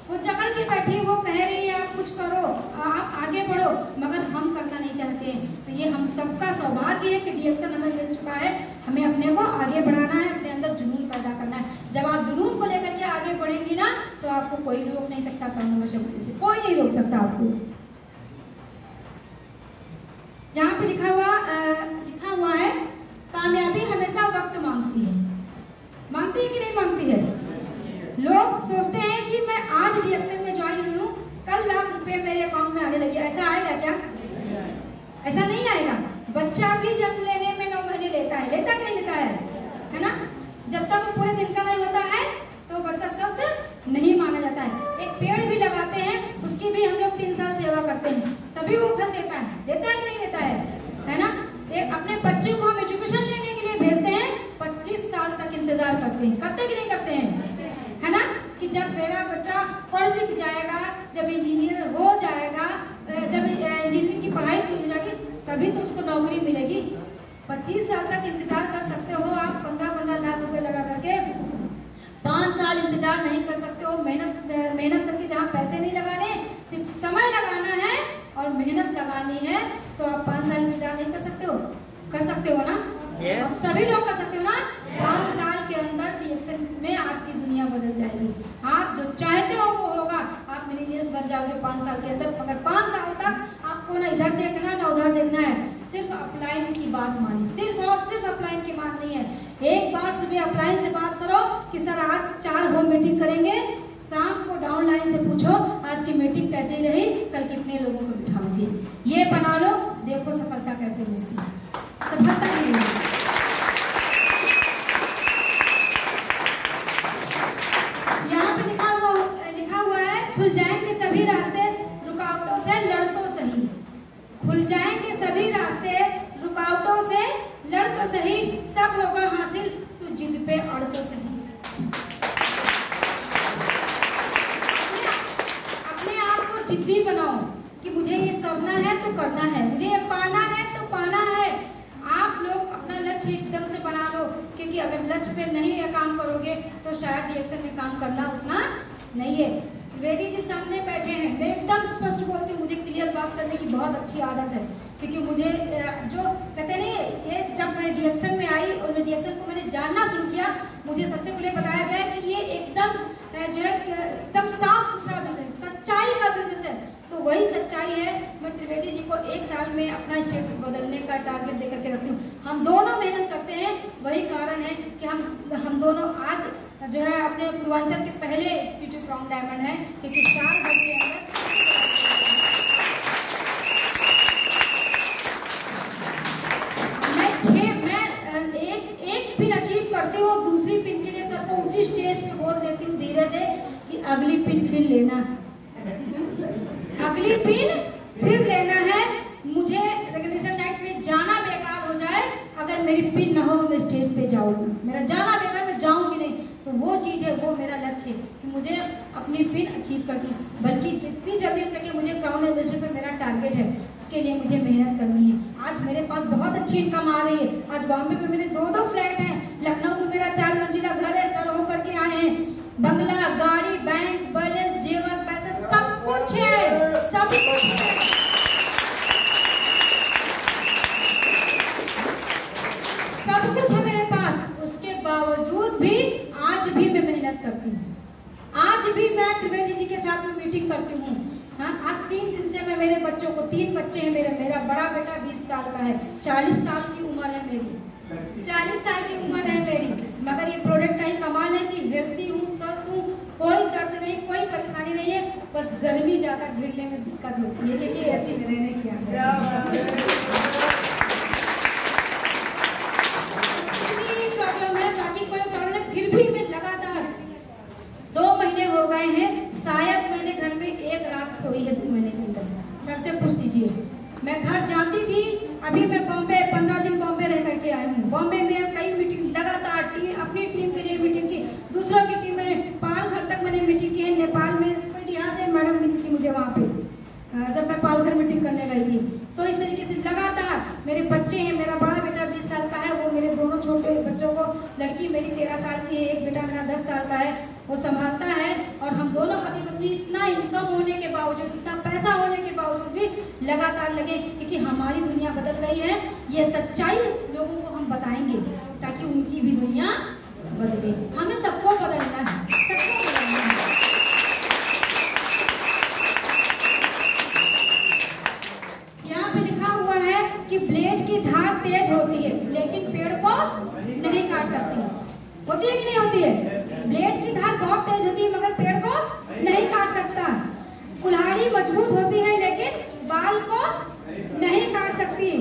S1: वो जकड़ के बैठी है, वो कह रही है आप कुछ करो, आप आगे बढ़ो, मगर हम करना नहीं चाहते हैं। तो ये हम सबका सौभाग्य है कि DXN हमें मिल चुका है, हमें अपने को आगे बढ़ाना है, अपने अंदर जुनून पैदा करना है। जब आप जुनून को लेकर के आगे बढ़ेंगी ना तो आपको कोई रोक नहीं सकता, कानून से कोई नहीं रोक सकता आपको। यहाँ पे लिखा हुआ है कामयाबी हमेशा वक्त मांगती है। मांगती है कि नहीं मांगती है? लोग सोचते हैं कि मैं आज DXN में ज्वाइन हुई हूँ, कल लाख रुपए मेरे अकाउंट में आने लगे। ऐसा आएगा क्या? ऐसा नहीं आएगा। बच्चा भी जन्म लेने में 9 महीने लेता है कि नहीं लेता है ना। जब तक वो पूरे दिन का नहीं होता है तो बच्चा स्वस्थ नहीं माना जाता है। एक पेड़ भी लगाते हैं, उसकी भी हम लोग 3 साल सेवा करते हैं, तभी वो फल देता है कि नहीं देता है ना। एक अपने बच्चे को हम एजुकेशन लेने के लिए भेजते हैं, 25 साल तक इंतजार करते कि नहीं करते हैं, है ना। कि जब मेरा बच्चा पढ़ लिख जाएगा, जब इंजीनियर हो जाएगा, जब इंजीनियरिंग की पढ़ाई पूरी हो जाएगी तभी तो उसको नौकरी मिलेगी। 25 साल तक इंतजार कर सकते हो आप, 15-15 लाख रुपए लगा करके। 5 साल इंतजार नहीं कर सकते हो। मेहनत करके जहाँ पैसे नहीं लगाने, सिर्फ समय लगाना है और मेहनत लगानी है, तो आप 5 साल इंतजार नहीं कर सकते हो? कर सकते हो ना? yes. सभी लोग कर सकते हो ना? 5 साल के अंदर DXN में आपकी दुनिया बदल जाएगी। आप जो चाहते हो वो होगा, आप मिलीनियर्स बन जाओगे 5 साल के अंदर। मगर 5 साल तक आपको ना इधर देखना ना उधर देखना है, सिर्फ अपलाइन की बात मानी, सिर्फ और सिर्फ अपलाइन की बात नहीं है। एक बार सुबह अपलाइन से बात करो कि सर आज 4 होम मीटिंग करेंगे, शाम को डाउनलाइन से पूछो आज की मीटिंग कैसी रही, कल कितने लोगों को बिठाओगे। ये बना लो, देखो सफलता कैसे मिलती है। सफलता नहीं मिलती। यहाँ पे लिखा हुआ है खुल जाएंगे सभी रास्ते रुकावटों से लड़ तो सही। खुल जाएंगे सभी रास्ते रुकावटों से लड़ तो सही, सब होगा हासिल तू जिद पे अड़ तो सही। अपने आप को जिद्दी बनाओ कि मुझे ये करना है तो करना है, मुझे ये पाना है तो पाना है। आप लोग अपना लक्ष्य एकदम से बना लो, क्योंकि अगर लक्ष्य पे नहीं ये काम करोगे तो शायद DXN में काम करना उतना नहीं है। वेदी जी सामने बैठे हैं, मैं एकदम स्पष्ट बोलती हूँ, मुझे क्लियर बात करने की बहुत अच्छी आदत है, क्योंकि मुझे जो कहते नहीं ये जब मैं DXN में आई और मैं DXN को मैंने जानना शुरू किया, मुझे सबसे पहले बताया गया कि ये एकदम जो है एकदम साफ सुथरा बिजनेस, सच्चाई का बिजनेस है। तो वही सच्चाई है। मैं त्रिवेदी जी को 1 साल में अपना स्टेटस बदलने का टारगेट देकर के रखती हूँ। हम दोनों मेहनत करते हैं, वही कारण है कि हम दोनों आज जो है अपने पूर्वांचल के पहले एग्जीक्यूटिव क्राउन डायमंड है, क्योंकि साल भर के अंदर मैं एक पिन अचीव करती हूँ, दूसरी पिन के लिए सबको उसी स्टेज पे बोल देती हूँ धीरे से कि अगली पिन फिर लेना, अगली पिन फिर लेना है। मुझे रिकग्निशन नाइट में जाना बेकार हो जाए, अगर मेरी पिन ना हो मैं स्टेज पे जाऊंगी, मेरा जाना बेकार, मैं जाऊंगी नहीं। तो वो चीज़ है, वो मेरा लक्ष्य है कि मुझे अपनी पिन अचीव करनी, बल्कि जितनी जल्दी हो सके मुझे क्राउन एम्बेसडर पर मेरा टारगेट है। उसके लिए मुझे मेहनत करनी है। आज मेरे पास बहुत अच्छी इनकम आ रही है। आज बॉम्बे में मेरे 2 फ्लैट हैं, लखनऊ में मेरा 4 मंजिला घर है, सर होकर के आए हैं, बंगला, गाड़ी, बैंक बैलेंस, जेवर, पैसे, सब कुछ है, सब कुछ है। सब कुछ है मेरे पास। उसके बावजूद भी आज भी मैं मेहनत करती हूँ। आज भी मैं त्रिवेदी जी के साथ में मीटिंग करती हूँ। हाँ, आज 3 दिन से मैं मेरे बच्चों को, 3 बच्चे हैं मेरा बड़ा बेटा 20 साल का है, 40 साल की उम्र है मेरी, 40 साल की उम्र है मेरी, मगर ये प्रोडक्ट का ही कमाल है कि हेल्दी हूँ, स्वस्थ हूँ, कोई दर्द नहीं, कोई परेशानी नहीं है। बस गर्मी ज्यादा झेलने में दिक्कत होती है क्योंकि ऐसी रहने की प्रॉब्लम है, बाकी कोई प्रॉब्लम नहीं। फिर भी मैं लगातार 2 महीने हो गए हैं, शायद मैंने घर में 1 रात सोई है 2 महीने के अंदर। सर से पूछ लीजिए। मैं घर जाती थी, अभी मैं बॉम्बे 15 दिन बॉम्बे रह करके आई हूँ। बॉम्बे में कई मीटिंग लगातार अपनी टीम के लिए मीटिंग की, दूसरों की टीम में, नेपाल भर तक मैंने मीटिंग की है। नेपाल में यहाँ से मैडम मिली थी मुझे वहाँ पे, जब मैं पालघर मीटिंग करने गई थी। तो इस तरीके से लगातार मेरे बच्चे हैं, मेरा बड़ा बेटा 20 साल का है, वो मेरे दोनों छोटे बच्चों को, लड़की मेरी 13 साल की है, एक बेटा मेरा 10 साल का है, वो संभालता है। और हम दोनों पति पत्नी इतना इनकम होने के बावजूद, इतना पैसा होने के बावजूद भी लगातार लगे, क्योंकि हमारी दुनिया बदल गई है। ये सच्चाई लोगों को हम बताएंगे ताकि उनकी भी दुनिया बदले। हमें सबको बदलना है, सबको बदलना है। यहाँ पे लिखा हुआ है कि ब्लेड की धार तेज होती है लेकिन पेड़ को नहीं काट सकती। होती है कि नहीं होती है? ब्लेड की धार बहुत तेज होती है मगर पेड़ को नहीं काट सकता। कुल्हाड़ी मजबूत होती है लेकिन बाल को नहीं काट सकती।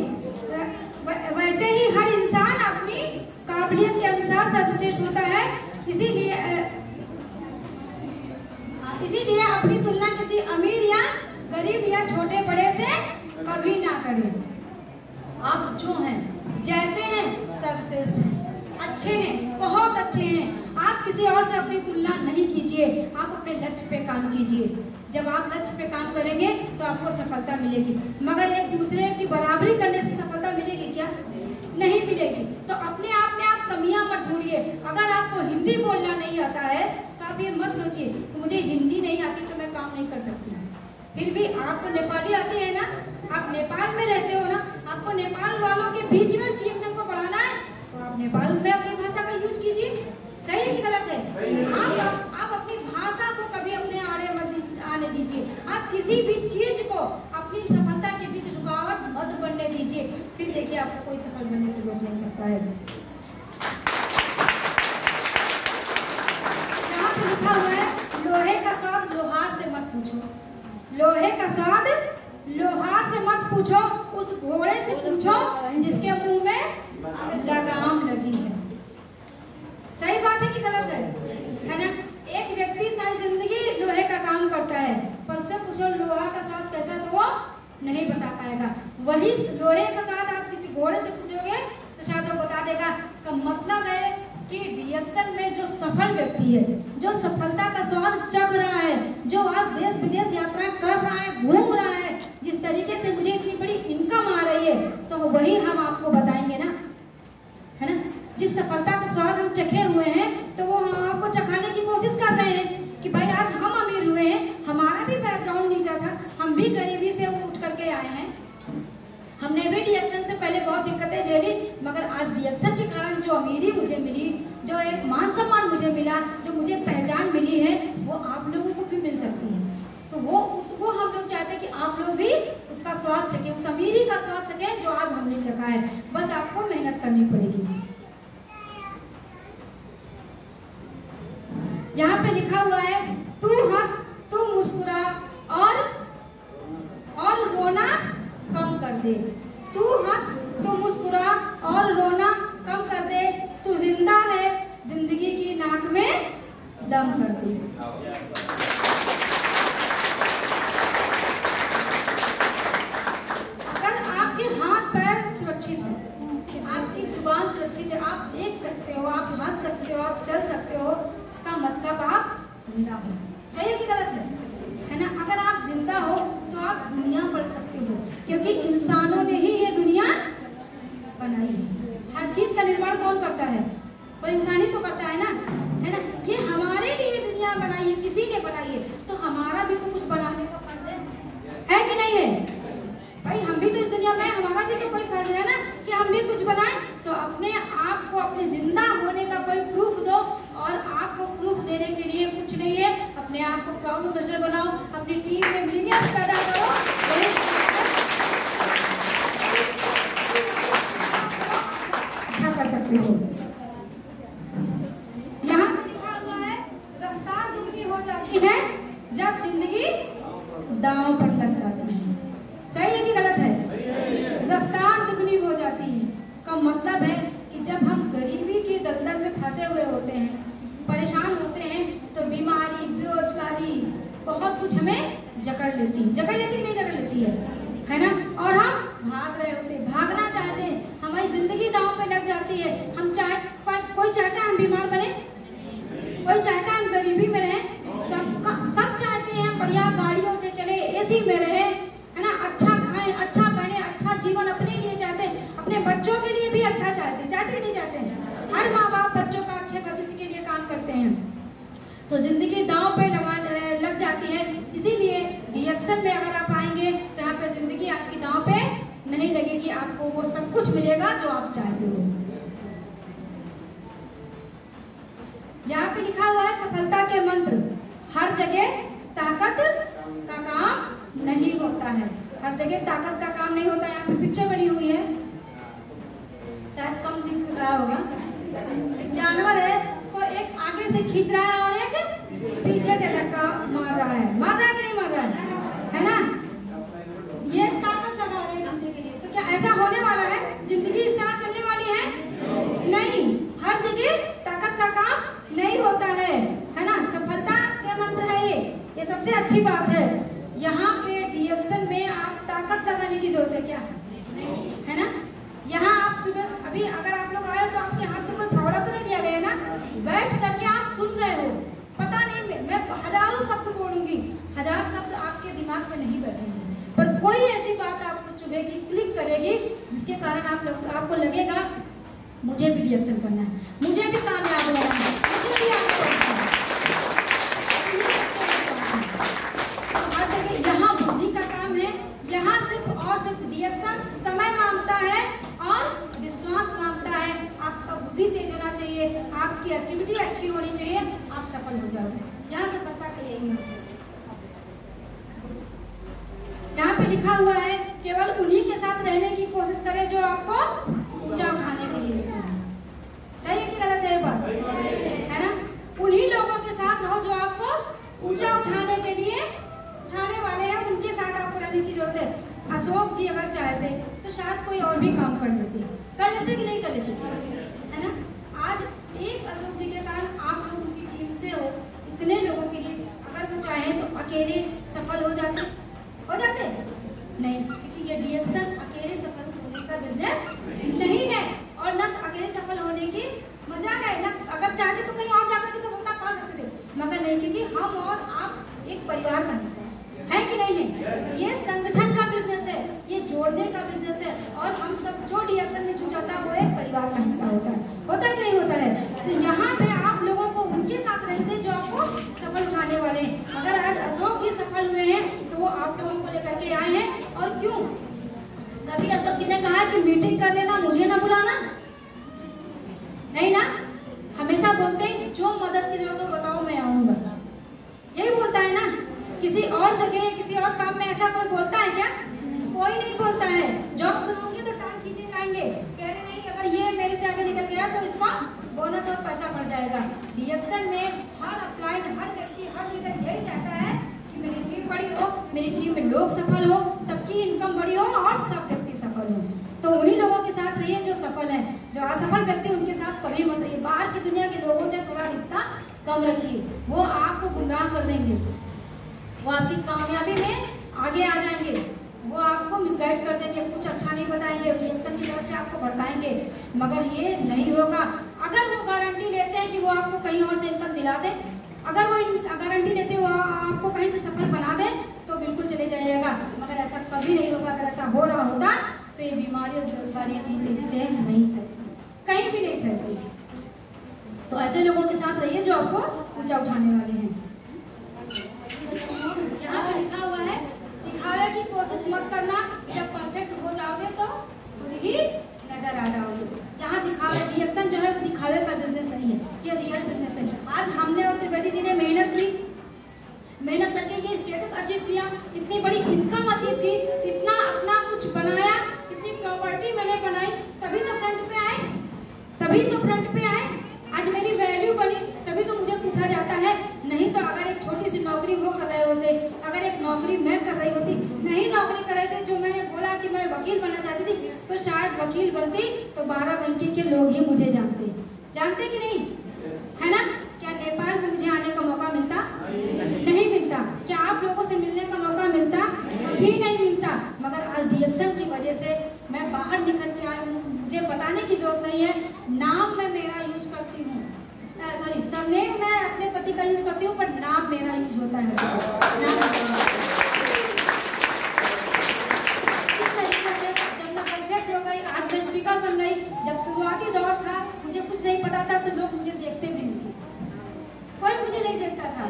S1: वैसे ही हर इंसान अपनी काबिलियत के अनुसार सर्वश्रेष्ठ होता है। इसीलिए अपनी तुलना किसी अमीर या गरीब या छोटे बड़े से कभी ना करें। आप जो हैं, जैसे हैं, सर्वश्रेष्ठ हैं, अच्छे हैं, बहुत अच्छे हैं। आप किसी और से अपनी तुलना नहीं कीजिए, आप अपने लक्ष्य पे काम कीजिए। जब आप लक्ष्य पे काम करेंगे तो आपको सफलता मिलेगी, मगर एक दूसरे की बराबरी करने से सफलता मिलेगी क्या? नहीं मिलेगी। तो अपने आप में आप कमियां मत ढूंढिए। अगर आपको हिंदी बोलना नहीं आता है तो आप ये मत सोचिए कि मुझे हिंदी नहीं आती तो मैं काम नहीं कर सकती। फिर भी आपको नेपाली आती है ना, आप नेपाल में रहते हो ना, आपको नेपाल वालों के बीच में रिएक्शन को बढ़ाना है तो आप नेपाल में अपनी भाषा का यूज कीजिए। सही है कि गलत है? आप अपनी भाषा को कभी अपने आड़े मत आने दीजिए। आप किसी भी चीज को अपनी सफलता के बीच रुकावट मत बनने दीजिए। फिर देखिए आपको कोई सफल बनने से रोक नहीं सकता है। यहाँ पे लिखा हुआ है, लोहे का स्वाद लोहार से मत पूछो। लोहे का स्वाद लोहार से मत पूछो, उस घोड़े से पूछो जिसके मुंह में लगाम लगी है। सही बात है कि गलत है ना? एक व्यक्ति सारी जिंदगी लोहे का काम करता है, पर उससे पूछो लोहा का स्वाद कैसा, तो वो नहीं बता पाएगा। वही लोहे का स्वाद आप किसी घोड़े से पूछोगे तो शायद वो बता देगा। इसका मतलब है कि रिएक्शन में जो सफल व्यक्ति है, जो सफलता का स्वाद चख रहा है, जो आज देश विदेश यात्रा कर रहा है, घूम रहा है, जिस तरीके से मुझे इतनी बड़ी इनकम आ रही है, तो वही हम आपको बताएंगे ना, है ना? जिस सफलता का स्वाद हम चखे हुए हैं तो वो हम आपको चखाने की कोशिश कर रहे हैं कि भाई आज हम अमीर हुए हैं, हमारा भी बैकग्राउंड नीचा था, हम भी गरीबी से उठ करके आए हैं, हमने भी रिएक्शन से पहले बहुत दिक्कतें झेली, मगर आज रिएक्शन के कारण जो अमीरी मुझे मिली, जो एक मान सम्मान मुझे मिला, जो मुझे पहचान मिली है, वो आप लोगों को भी मिल सकती है। तो वो हम लोग चाहते हैं कि आप लोग भी उसका स्वाद सकें, उस अमीरी का स्वाद सकें जो आज हमने चखा है। बस आपको मेहनत करनी पड़ेगी। यहाँ पे लिखा हुआ है, तू हंस, तू मुस्कुरा और रोना कम कर दे। तू हंस, तू मुस्कुरा और रोना कम कर दे। तू जिंदा है, जिंदगी की नाक में दम कर दे। अगर आपके हाथ पैर सुरक्षित है, आपकी जुबान सुरक्षित है, आप देख सकते हो, आप हंस सकते हो, आप चल सकते हो, इसका मतलब आप जिंदा हो। सही है कि गलत है ना? अगर आप जिंदा हो तो आप दुनिया पढ़ सकते हो, क्योंकि क्योंकि इंसानों ने ही ये दुनिया बनाई है। हर चीज का निर्माण कौन करता है? कोई इंसान ही तो करता है ना, है ना। कि हमारे लिए दुनिया बनाई है, किसी ने बनाई है, तो हमारा भी तो कुछ बनाने का फर्ज है कि नहीं है भाई? हम भी तो इस दुनिया में, हमारा भी तो कोई फर्ज है ना कि हम भी कुछ बनाएं। तो अपने आप को, अपने जिंदा होने का कोई प्रूफ दो, और आपको प्रूफ देने के लिए कुछ नहीं है, अपने आप को प्राउड नजर बनाओ, अपनी टीम में मिलियंस पैदा करो, अच्छा कर सकते हो। यहाँ लिखा हुआ है रफ्तार दुगनी हो जाती है जब जिंदगी दांव पर लग जाती है। सही है कि गलत है? रफ्तार दुगनी हो जाती है, इसका मतलब है कि जब हम गरीबी के दलदल में फंसे हुए होते हैं, परेशान होते हैं, तो बीमारी, बेरोजगारी, बहुत कुछ हमें जकड़ लेती है। जकड़ लेती कि नहीं जकड़ लेती है ना? और हम भाग रहे होते, भागना चाहते हैं, हमारी जिंदगी दांव पे लग जाती है। हम कोई चाहता है हम बीमार बने, कोई चाहता है हम गरीबी में रहें, सब चाहते हैं बढ़िया गाड़ियों से चले, एसी में रहे, है ना, अच्छा खाएं, अच्छा पहने, अच्छा जीवन अपने लिए चाहते हैं, अपने बच्चों के लिए भी अच्छा चाहते कि नहीं चाहते हैं? हर माँ बाप बच्चों का अच्छे भविष्य के लिए काम करते हैं। तो जिंदगी दांव पे लग जाती है। इसीलिए रिएक्शन में अगर आप आएंगे तो यहाँ पे जिंदगी आपकी दांव पे नहीं लगेगी, आपको वो सब कुछ मिलेगा जो आप चाहते हो। यहाँ पे लिखा हुआ है सफलता के मंत्र, हर जगह ताकत का काम नहीं होता है। हर जगह ताकत का काम नहीं होता है। यहाँ पे पिक्चर बनी हुई है, शायद कम दिख रहा होगा। एक जानवर है, उसको एक आगे से खींच रहा है और एक पीछे से धक्का मार रहा है कि नहीं मार रहा है ना? ये ताकत लगा रहे हैं जिंदगी के लिए। तो क्या ऐसा होने वाला है? जिंदगी इस तरह चलने वाली है? नहीं, हर जगह ताकत का काम नहीं होता है ना। सफलता के मंत्र है ये सबसे अच्छी बात है। यहाँ पे रिएक्शन में आप ताकत लगाने की जरूरत है क्या? है ना। यहाँ आप सुबह अभी अगर आप लोग आए तो आपके हाथ में कोई फावड़ा तो नहीं दिया गया ना, बैठ करके आप सुन रहे हो। पता नहीं मैं हजारों शब्द बोलूंगी, 1000 शब्द आपके दिमाग में नहीं बैठेंगे, पर कोई ऐसी बात आपको चुभेगी, क्लिक करेगी, जिसके कारण आपको लगेगा मुझे भी रिएक्शन करना है, मुझे भी कामयाब होना है, मुझे भी आगे बढ़ना है। हर जगह यहाँ बुद्धि का काम है। यहाँ सिर्फ और सिर्फ रिएक्शन समय मांगता है और विश्वास मांगता है। आपका बुद्धि तेज होना चाहिए, आपकी एक्टिविटी अच्छी होनी चाहिए, आप सफल हो जाओगे। यहाँ सफलता का यही है। यहाँ पे लिखा हुआ है केवल उन्हीं के साथ रहने की कोशिश करें जो आपको ऊंचा उठाने के लिए लेते हैं। सही है कि गलत है? बात है ना। उन्हीं लोगों के साथ रहो जो आपको ऊंचा उठाने के लिए उठाने वाले हैं, उनके साथ आपको रहने की जरूरत है। अशोक जी अगर चाहते तो शायद कोई और भी काम कर लेते कि नहीं कर लेते, है ना। आज एक अशोक जी के कारण आप लोग उनकी टीम से हो, इतने लोगों के लिए अगर वो चाहें तो अकेले सफल हो जाते नहीं, क्योंकि ये रिएक्शन अकेले सफल होने का बिजनेस नहीं है, और न अकेले सफल होने की मजाक है ना। अगर चाहते तो कहीं और जाकर के सफलता पा सकते थे, मगर नहीं, क्योंकि हम और आप एक परिवार का हिस्सा है कि नहीं है। ये संगठन का बिजनेस है, ये जोड़ने का बिजनेस है, और हम सब जो रिएक्शन में जुट जाता है वो एक परिवार का हिस्सा होता है कि नहीं होता है। तो यहाँ पे आप लोगों को उनके साथ रहने से जो आपको सफल उठाने वाले हैं। अगर आज अशोक जी सफल हुए हैं तो वो आप लोगों को लेकर के आए हैं। और क्यों? कभी अशोक जी ने कहा कि मीटिंग कर लेना, मुझे ना बुलाना, नहीं ना। हमेशा बोलते हैं जो मदद की जरूरत हो बताओ मैं आऊंगा, यही बोलता है ना। किसी और जगह किसी और काम में ऐसा कोई बोलता है क्या? कोई नहीं बोलता है। जॉब बनाओगे तो टाइम खींचे जाएंगे, कह रहे नहीं अगर ये मेरे से आगे निकल गया तो इसका बोनस और पैसा बढ़ जाएगा। रिएक्शन में हर अप्लाइड, हर व्यक्ति, हर लीडर यही चाहता है कि मेरी टीम बड़ी हो, मेरी टीम में लोग सफल हो, सबकी इनकम बड़ी हो और सब व्यक्ति सफल हो। तो उन्हीं लोगों के साथ रहिए जो सफल है। जो असफल व्यक्ति उनके साथ कभी मत रहिए। बाहर की दुनिया के लोगों से थोड़ा रिश्ता कम रखिए, वो आपको गुमराह कर देंगे, वो आपकी कामयाबी में आगे आ जाएंगे, वो आपको मिसगाइड कर देंगे, कुछ अच्छा नहीं बताएंगे, रिएक्शन की तरफ से आपको भड़काएंगे। मगर ये नहीं होगा। अगर वो गारंटी लेते हैं कि वो आपको कहीं और से इनकम दिला दे, अगर वो गारंटी लेते हैं वो आपको कहीं से सफल बना दे, तो बिल्कुल चले जाइएगा, मगर ऐसा कभी नहीं होगा। अगर ऐसा हो रहा होता तो ये बीमारी और बेरोजगारी इतनी तेजी से नहीं फैलती, कहीं भी नहीं फैलती। तो ऐसे लोगों के साथ रहिए जो आपको ऊंचा उठाने वाले हैं। यहाँ पे लिखा हुआ है, दिखावे की कोशिश मत करना, जब परफेक्ट हो जाओगे तो खुद ही नजर आ जाओगे। यहाँ दिखावे, रिएक्शन जो है वो दिखावे का बिजनेस नहीं है, ये रियल बिजनेस है। आज हमने और त्रिवेदी जी ने मेहनत की, मेहनत करके ये स्टेटस अचीव किया, इतनी बड़ी इनकम अचीव की, इतना अपना कुछ बनाया, इतनी प्रॉपर्टी मैंने बनाई, तभी तो फ्रंट पे आए, तभी तो फ्रंट पे आए। आज मेरी वैल्यू बनी, तभी तो मुझे पूछा जाता है। नहीं तो अगर एक छोटी सी नौकरी वो कर रहे होते, अगर एक नौकरी मैं कर रही होती, नहीं नौकरी कर रहे थे, जो मैंने बोला कि मैं वकील बनना चाहती थी, तो शायद वकील बनती तो 12 बंकी के लोग ही मुझे जानते, जानते कि नहीं, है ना। क्या नेपाल में मुझे आने का मौका मिलता? नहीं मिलता। क्या आप लोगों से मिलने का मौका मिलता? कभी नहीं मिलता। मगर आज रिएक्शन की वजह से मैं बाहर निकल के आई हूँ। मुझे बताने की जरूरत नहीं है, नाम मैं मेरा यूज करती हूँ, सॉरी सरनेम मैं अपने पति का यूज करती हूँ, पर नाम मेरा यूज होता है। जब मैं परफेक्ट हो गई, आज मैं स्पीकर बन गई। जब शुरुआती दौर था, मुझे कुछ नहीं पता था, तो लोग मुझे देखते भी नहीं थे, कोई मुझे नहीं देखता था,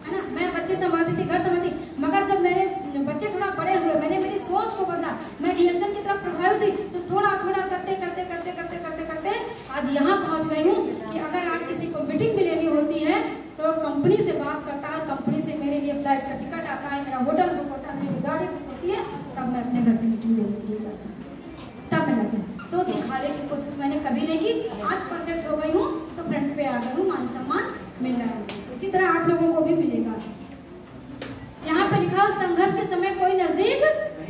S1: है ना। मैं बच्चे संभालती थी, घर संभालती, मगर जब मेरे बच्चे थोड़ा बड़े हुए, मैंने मेरी सोच को बदला, मैं रिएक्शन की तरफ प्रभावित हुई, तो थोड़ा थोड़ा करते करते करते करते करते करते आज यहाँ पहुँच गई हूँ कि अगर आज किसी को मीटिंग भी लेनी होती है तो कंपनी से बात करता है, कंपनी से मेरे लिए फ्लाइट का टिकट आता है, मेरा होटल बुक होता है, मेरी गाड़ी बुक होती है, तब मैं अपने घर से मीटिंग देने के लिए जाती हूँ, तब मैं जाती हूँ। तो दिखावे की कोशिश मैंने कभी नहीं की। आज परफेक्ट हो गई हूँ तो फ्रंट पे आ गई हूँ, मान सम्मान मिल रहा है। इसी तरह आप लोगों को भी मिलेगा। यहाँ पे लिखा, संघर्ष के समय कोई नजदीक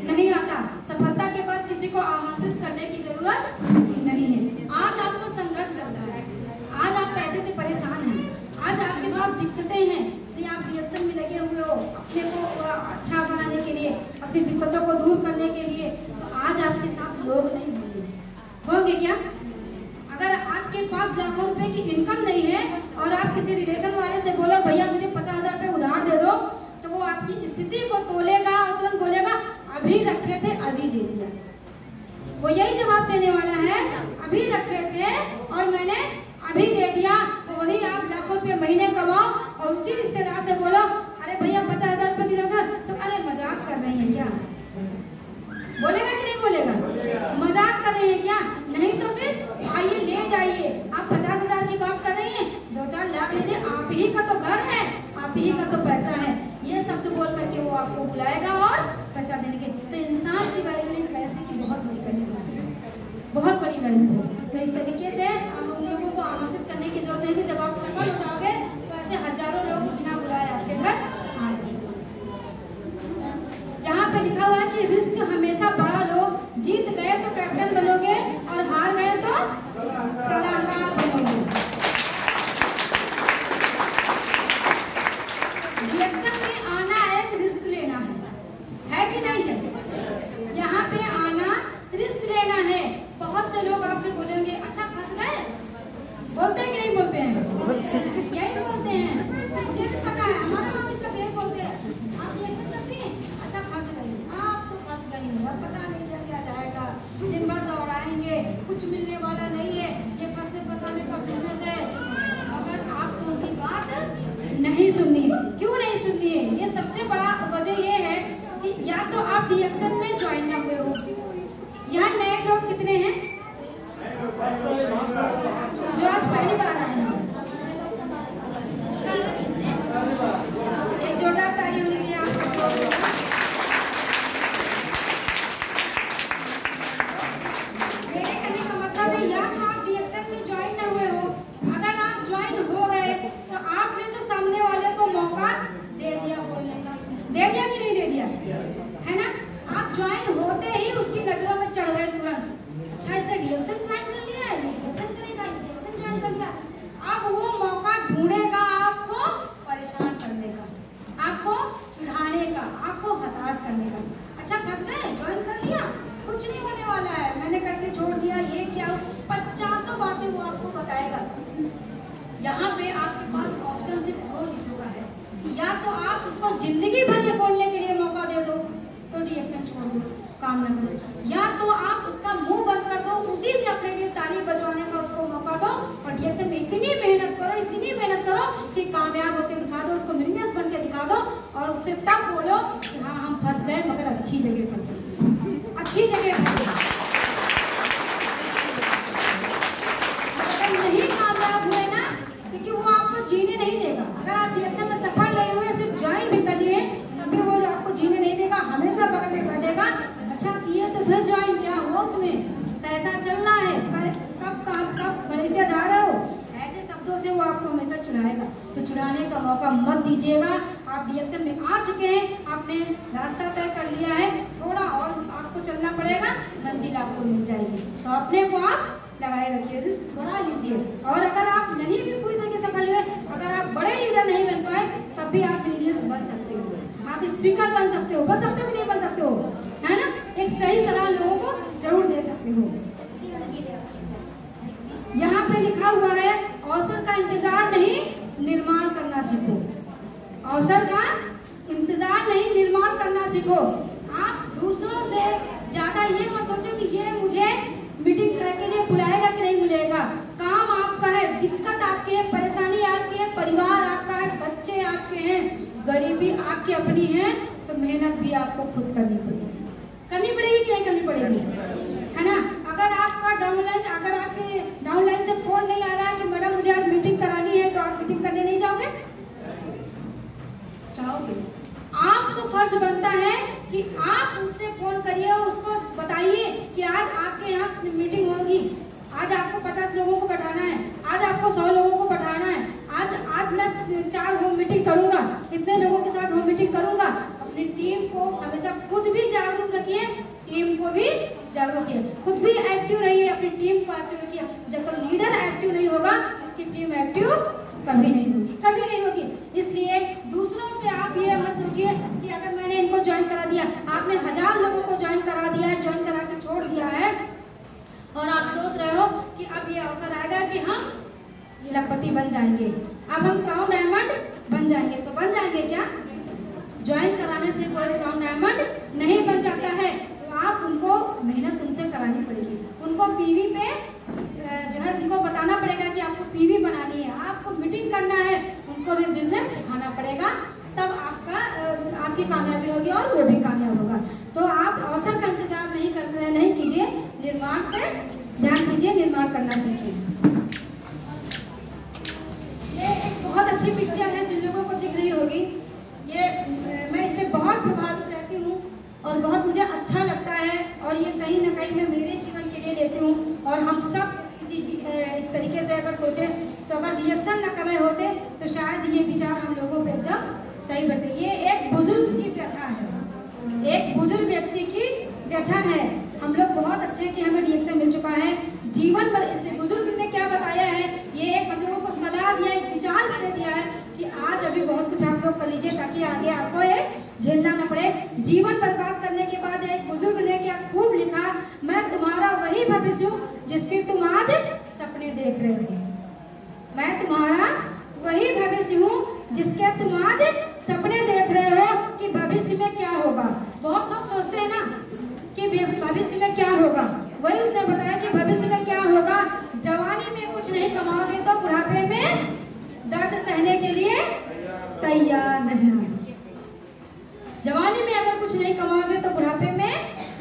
S1: नहीं आता, सफलता के बाद किसी को आमंत्रित करने की जरूरत नहीं है। आज आपको संघर्ष चल रहा है, आज आप पैसे से परेशान हैं, आज आपके पास दिक्कतें हैं, इसलिए आप रिएक्शन में लगे हुए हो अपने को अच्छा बनाने के लिए, अपनी दिक्कतों को दूर करने के लिए। तो आज आपके साथ लोग नहीं होंगे क्या? अगर आपके पास लाखों रुपए की इनकम नहीं है और आप किसी रिलेशन वाले से बोलो भैया मुझे 50,000 रुपये उधार दे दो, तो वो आपकी स्थिति को तोलेगा और तुरंत बोलेगा अभी रखे थे अभी दे दिया। वो यही जवाब देने वाला है, अभी रखे थे और मैंने अभी दे दिया। तो वही आप लाखों रुपये महीने कमाओ और उसी रिश्तेदार से बोलो अरे भैया 50,000 रुपये की जरूरत, तो अरे मजाक कर रही है क्या? बोलेगा कि नहीं बोलेगा? मजाक कर रही है क्या? नहीं तो फिर आइए ले जाइए। आप 50,000 की बात कर रही हैं, 2-4 लाख लीजिए, आप ही का तो घर है, आप ही का तो पैसा है। ये शब्द बोल करके वो आपको बुलाएगा और पैसा देने के। तो इंसान की वैल्यू नहीं, पैसे की बहुत बड़ी वैल्यू है, बहुत बड़ी वैल्यू है। तो इस तरीके से हम लोगों को आमंत्रित करने की जरूरत है कि जब आप सफल हो जाओगे तो ऐसे हजारों लोग बिना बुलाए आपके घर आ जाएंगे। यहाँ पे लिखा हुआ है कि रिस्क हमेशा बढ़ा लो, जीत गए तो कैप्टन बनोगे और हार गए तो सलाहकार बनोगे। रिएक्शन में आना एक रिस्क लेना है कि नहीं है? यहाँ पे आना रिस्क लेना है। बहुत से लोग आपसे बोलेंगे अच्छा फंस गए, बोलते हैं कि नहीं बोलते हैं? यही बोलते हैं, मुझे भी पता है, हमारे वहाँ भी सब यही बोलते हैं। आप रिएक्शन करती हैं, अच्छा फंस गई, आप तो फंस गई हो, अब पता नहीं क्या जाएगा, दिन भर दौड़ाएंगे, कुछ मिलने वाला नहीं है, ये फंसने फंसाने का बिजनेस है। अगर आपको उनकी बात नहीं सुननी, क्यों नहीं सुननी है? ये सबसे बड़ा वजह ये है कि या तो आप रिएक्शन में ज्वाइन न हुए हो। यहाँ नए लोग कितने हैं जो आज पहली बार आए हैं? एक जोरदार ताली होनी चाहिए आप सबको। मेरे कहने का मतलब है या तो आप रिएक्शन में ज्वाइन न हुए हो। अगर आप ज्वाइन हो गए तो आपने तो सामने वाले को मौका दे दिया बोलने का, दे दिया कि नहीं दे दिया, है ना? आप ज्वाइन होते ही उसकी नजरों में चढ़ गए तुरंत। अच्छा इसने रिएक्शन ज्वाइन कर लिया है, रिएक्शन करेगा, रिएक्शन ज्वाइन कर लिया। अब वो मौका ढूंढेगा आपको परेशान करने का, आपको चिढ़ाने का, आपको हताश करने का। अच्छा फंस गए, ज्वाइन कर लिया, कुछ नहीं होने वाला है, मैंने करके छोड़ दिया, ये क्या, 50 बातें वो आपको बताएगा। यहाँ पे आपके पास ऑप्शन सिर्फ 2 चीजों का है, या तो आप उसको जिंदगी भर ये बोलने के लिए मौका रिएक्शन छोड़ दो, काम न करो, या तो आप उसका मुंह बंद कर दो, उसी से अपने लिए तारीफ बजवाने का उसको मौका दो और रिएक्शन में इतनी मेहनत करो कि कामयाब होकर दिखा दो, उसको मिलियनेयर बन के दिखा दो और उससे तब बोलो कि हाँ हम फंस गए मगर अच्छी जगह फंसे, अच्छी जगह फंसे। अगर नहीं कामयाब हुए ना, क्योंकि वो आपको जीने नहीं देगा। अगर आप रिएक्शन में सफल नहीं हुए, सिर्फ ज्वाइन भी कर लिए, अभी वो आपको जीने नहीं देगा, हमेशा पकड़ के बैठेगा। अच्छा किए तो थे ज्वाइन, क्या हुआ उसमें, पैसा चलना है, कब मलेशिया जा रहे हो, ऐसे शब्दों से वो आपको हमेशा चिढ़ाएगा। तो चिढ़ाने का मौका मत दीजिएगा। आप रिएक्शन में आ चुके हैं, आपने रास्ता तय कर लिया है, थोड़ा और आपको चलना पड़ेगा, मंजिल आपको मिल जाएगी। तो अपने को आप लगाए रखिए, रिस्क बढ़ा लीजिए। और अगर आप नहीं भी पूरी तरीके से कर लिए, अगर आप बड़े लीडर नहीं बन पाए, तब भी आप लीडर्स बन सकते हो, आप स्पीकर बन सकते हो कि नहीं बन सकते हो, है ना। एक सही सलाह लोगों को जरूर दे सकते हो। यहाँ पे लिखा हुआ है, अवसर का इंतजार नहीं, निर्माण करना सीखो। अवसर का इंतजार नहीं, निर्माण करना सीखो। आप दूसरों से ज्यादा ये मत सोचो कि ये मुझे मीटिंग के लिए बुलाएगा कि नहीं बुलाएगा। काम आपका है, दिक्कत आपकी है, परेशानी आपकी है, परिवार आपका है, बच्चे आपके हैं, गरीबी आपकी अपनी है, तो मेहनत भी आपको खुद करनी पड़ेगी कि नहीं करनी पड़ेगी, है ना। अगर आपका डाउनलाइन, अगर आपके डाउनलाइन से फोन नहीं आ रहा है कि मैडम मुझे आज मीटिंग करानी है, तो आप मीटिंग करने नहीं जाओगे, चाहोगे। आपको फर्ज बनता है कि आप उससे फोन करिए, उसको बताइए कि आज आपके यहाँ मीटिंग होगी, आज आपको 50 लोगों को बैठाना है, आज आपको 100 लोगों को बैठाना है, आज मैं 4 होम मीटिंग करूंगा, इतने लोगों के साथ होम मीटिंग करूंगा। अपनी टीम को हमेशा खुद भी जागरूक रखिए, टीम को भी जागरूक रखिए, खुद भी एक्टिव रहिए, अपनी टीम को एक्टिव रखिए। जब तक लीडर एक्टिव नहीं होगा, उसकी टीम एक्टिव कभी नहीं होगी। इसलिए दूसरों से आप ये मत सोचिए कि अगर मैंने इनको ज्वाइन करा दिया, आपने 1000 लोगों को ज्वाइन करा दिया है, ज्वाइन करा के छोड़ दिया है, और आप सोच रहे हो कि अब ये अवसर आएगा कि हम ये लखपति बन जाएंगे, अब हम क्राउन डायमंड बन जाएंगे। तो बन जाएंगे क्या? ज्वाइन कराने से कोई क्राउन डायमंड नहीं बन जाता है। आप उनको मेहनत उनसे करानी पड़ेगी, उनको पीवी पे जो है उनको बताना पड़ेगा कि आपको पीवी बनानी है, आपको मीटिंग करना है, उनको भी बिजनेस सिखाना पड़ेगा, तब आपकी कामयाबी होगी और वो भी कामयाब होगा। तो आप अवसर का इंतजार नहीं कीजिए, निर्माण पे ध्यान दीजिए, निर्माण करना सीखिए। ये एक बहुत अच्छी पिक्चर है, जिन लोगों को दिख रही होगी, ये मैं इससे बहुत प्रभावित रहती हूँ और बहुत मुझे अच्छा लगता है, और ये कहीं ना कहीं मैं मेरे जीवन के लिए लेती हूँ। और हम सब इस तरीके से अगर सोचें, तो अगर रिएक्शन न कर रहे होते तो शायद ये विचार हम लोगों को एकदम सही बैठे। ये एक बुजुर्ग की व्यथा है, एक बुजुर्ग व्यक्ति की व्यथा है। हम लोग बहुत अच्छे कि हमें रिएक्शन मिल चुका है जीवन पर। इस बुजुर्ग ने क्या बताया है, ये एक हम लोगों को सलाह दिया, एक विचार दे दिया है कि आज अभी बहुत कुछ आप लोग कर लीजिए ताकि आगे आपको ये झेलना न पड़े। जीवन बर्बाद करने के बाद एक बुजुर्ग ने क्या खूब लिखा, मैं तुम्हारा वही भविष्य हूँ जिसके तुम आज सपने देख रहे हो। मैं तुम्हारा वही भविष्य हूँ जिसके तुम आज सपने देख रहे हो कि भविष्य में क्या होगा। बहुत लोग सोचते हैं ना कि भविष्य में क्या होगा, वही उसने बताया कि भविष्य में क्या होगा। जवानी में कुछ नहीं कमाओगे तो बुढ़ापे में दर्द सहने के लिए तैयार रहना। जवानी में अगर कुछ नहीं कमाओगे तो बुढ़ापे में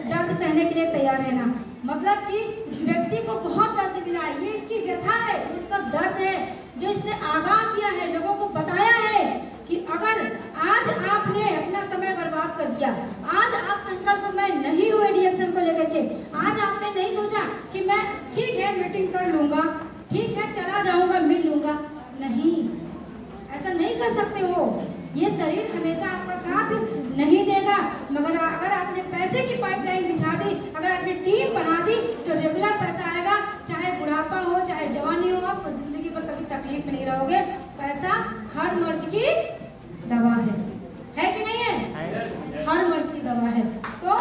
S1: दर्द सहने के लिए तैयार रहना। मतलब कि इस व्यक्ति को बहुत दर्द मिला है, ये इसकी व्यथा है, इसका दर्द है, जो इसने आगाह किया है, लोगों को बताया है कि अगर आज आपने अपना समय बर्बाद कर दिया, आज आप संकल्प में नहीं हुए रिएक्शन को लेकर के, आज आपने नहीं सोचा कि मैं ठीक है मीटिंग कर लूंगा, ठीक है चला जाऊंगा, मिल लूंगा, नहीं, ऐसा नहीं कर सकते हो। ये शरीर हमेशा आपका साथ नहीं देगा। मगर अगर आपने पैसे की पाइपलाइन बिछा दी, अगर आपने टीम बना दी, तो रेगुलर पैसा आएगा, चाहे बुढ़ापा हो चाहे जवानी हो, आप जिंदगी पर कभी तकलीफ में नहीं रहोगे। पैसा हर मर्ज की दवा है कि नहीं है? हर मर्ज की दवा है। तो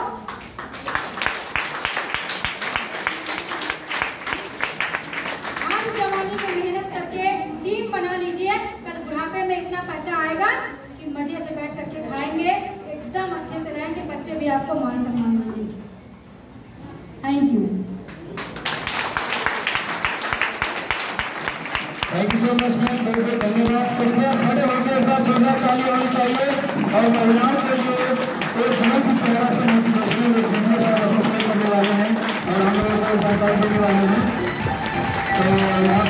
S1: आज जवानी में मेहनत करके टीम बना लीजिए, कल बुढ़ापे में इतना पैसा आएगा कि मजे से बैठ करके खाएंगे, एक एकदम अच्छे से रहें कि बच्चे भी आपको मान सम्मान दें। Thank you.
S2: Thank you so much ma'am, बहुत बहुत धन्यवाद। कृपया खड़े होकर एक बार जोरदार ताली होनी चाहिए। और महिलाओं के लिए एक बहुत ही प्यारा सा मोटिवेशनल एक वीडियो साथ हम लोग करने वाले हैं और हम लोगों को जानकारी देने वाले हैं। तो यहाँ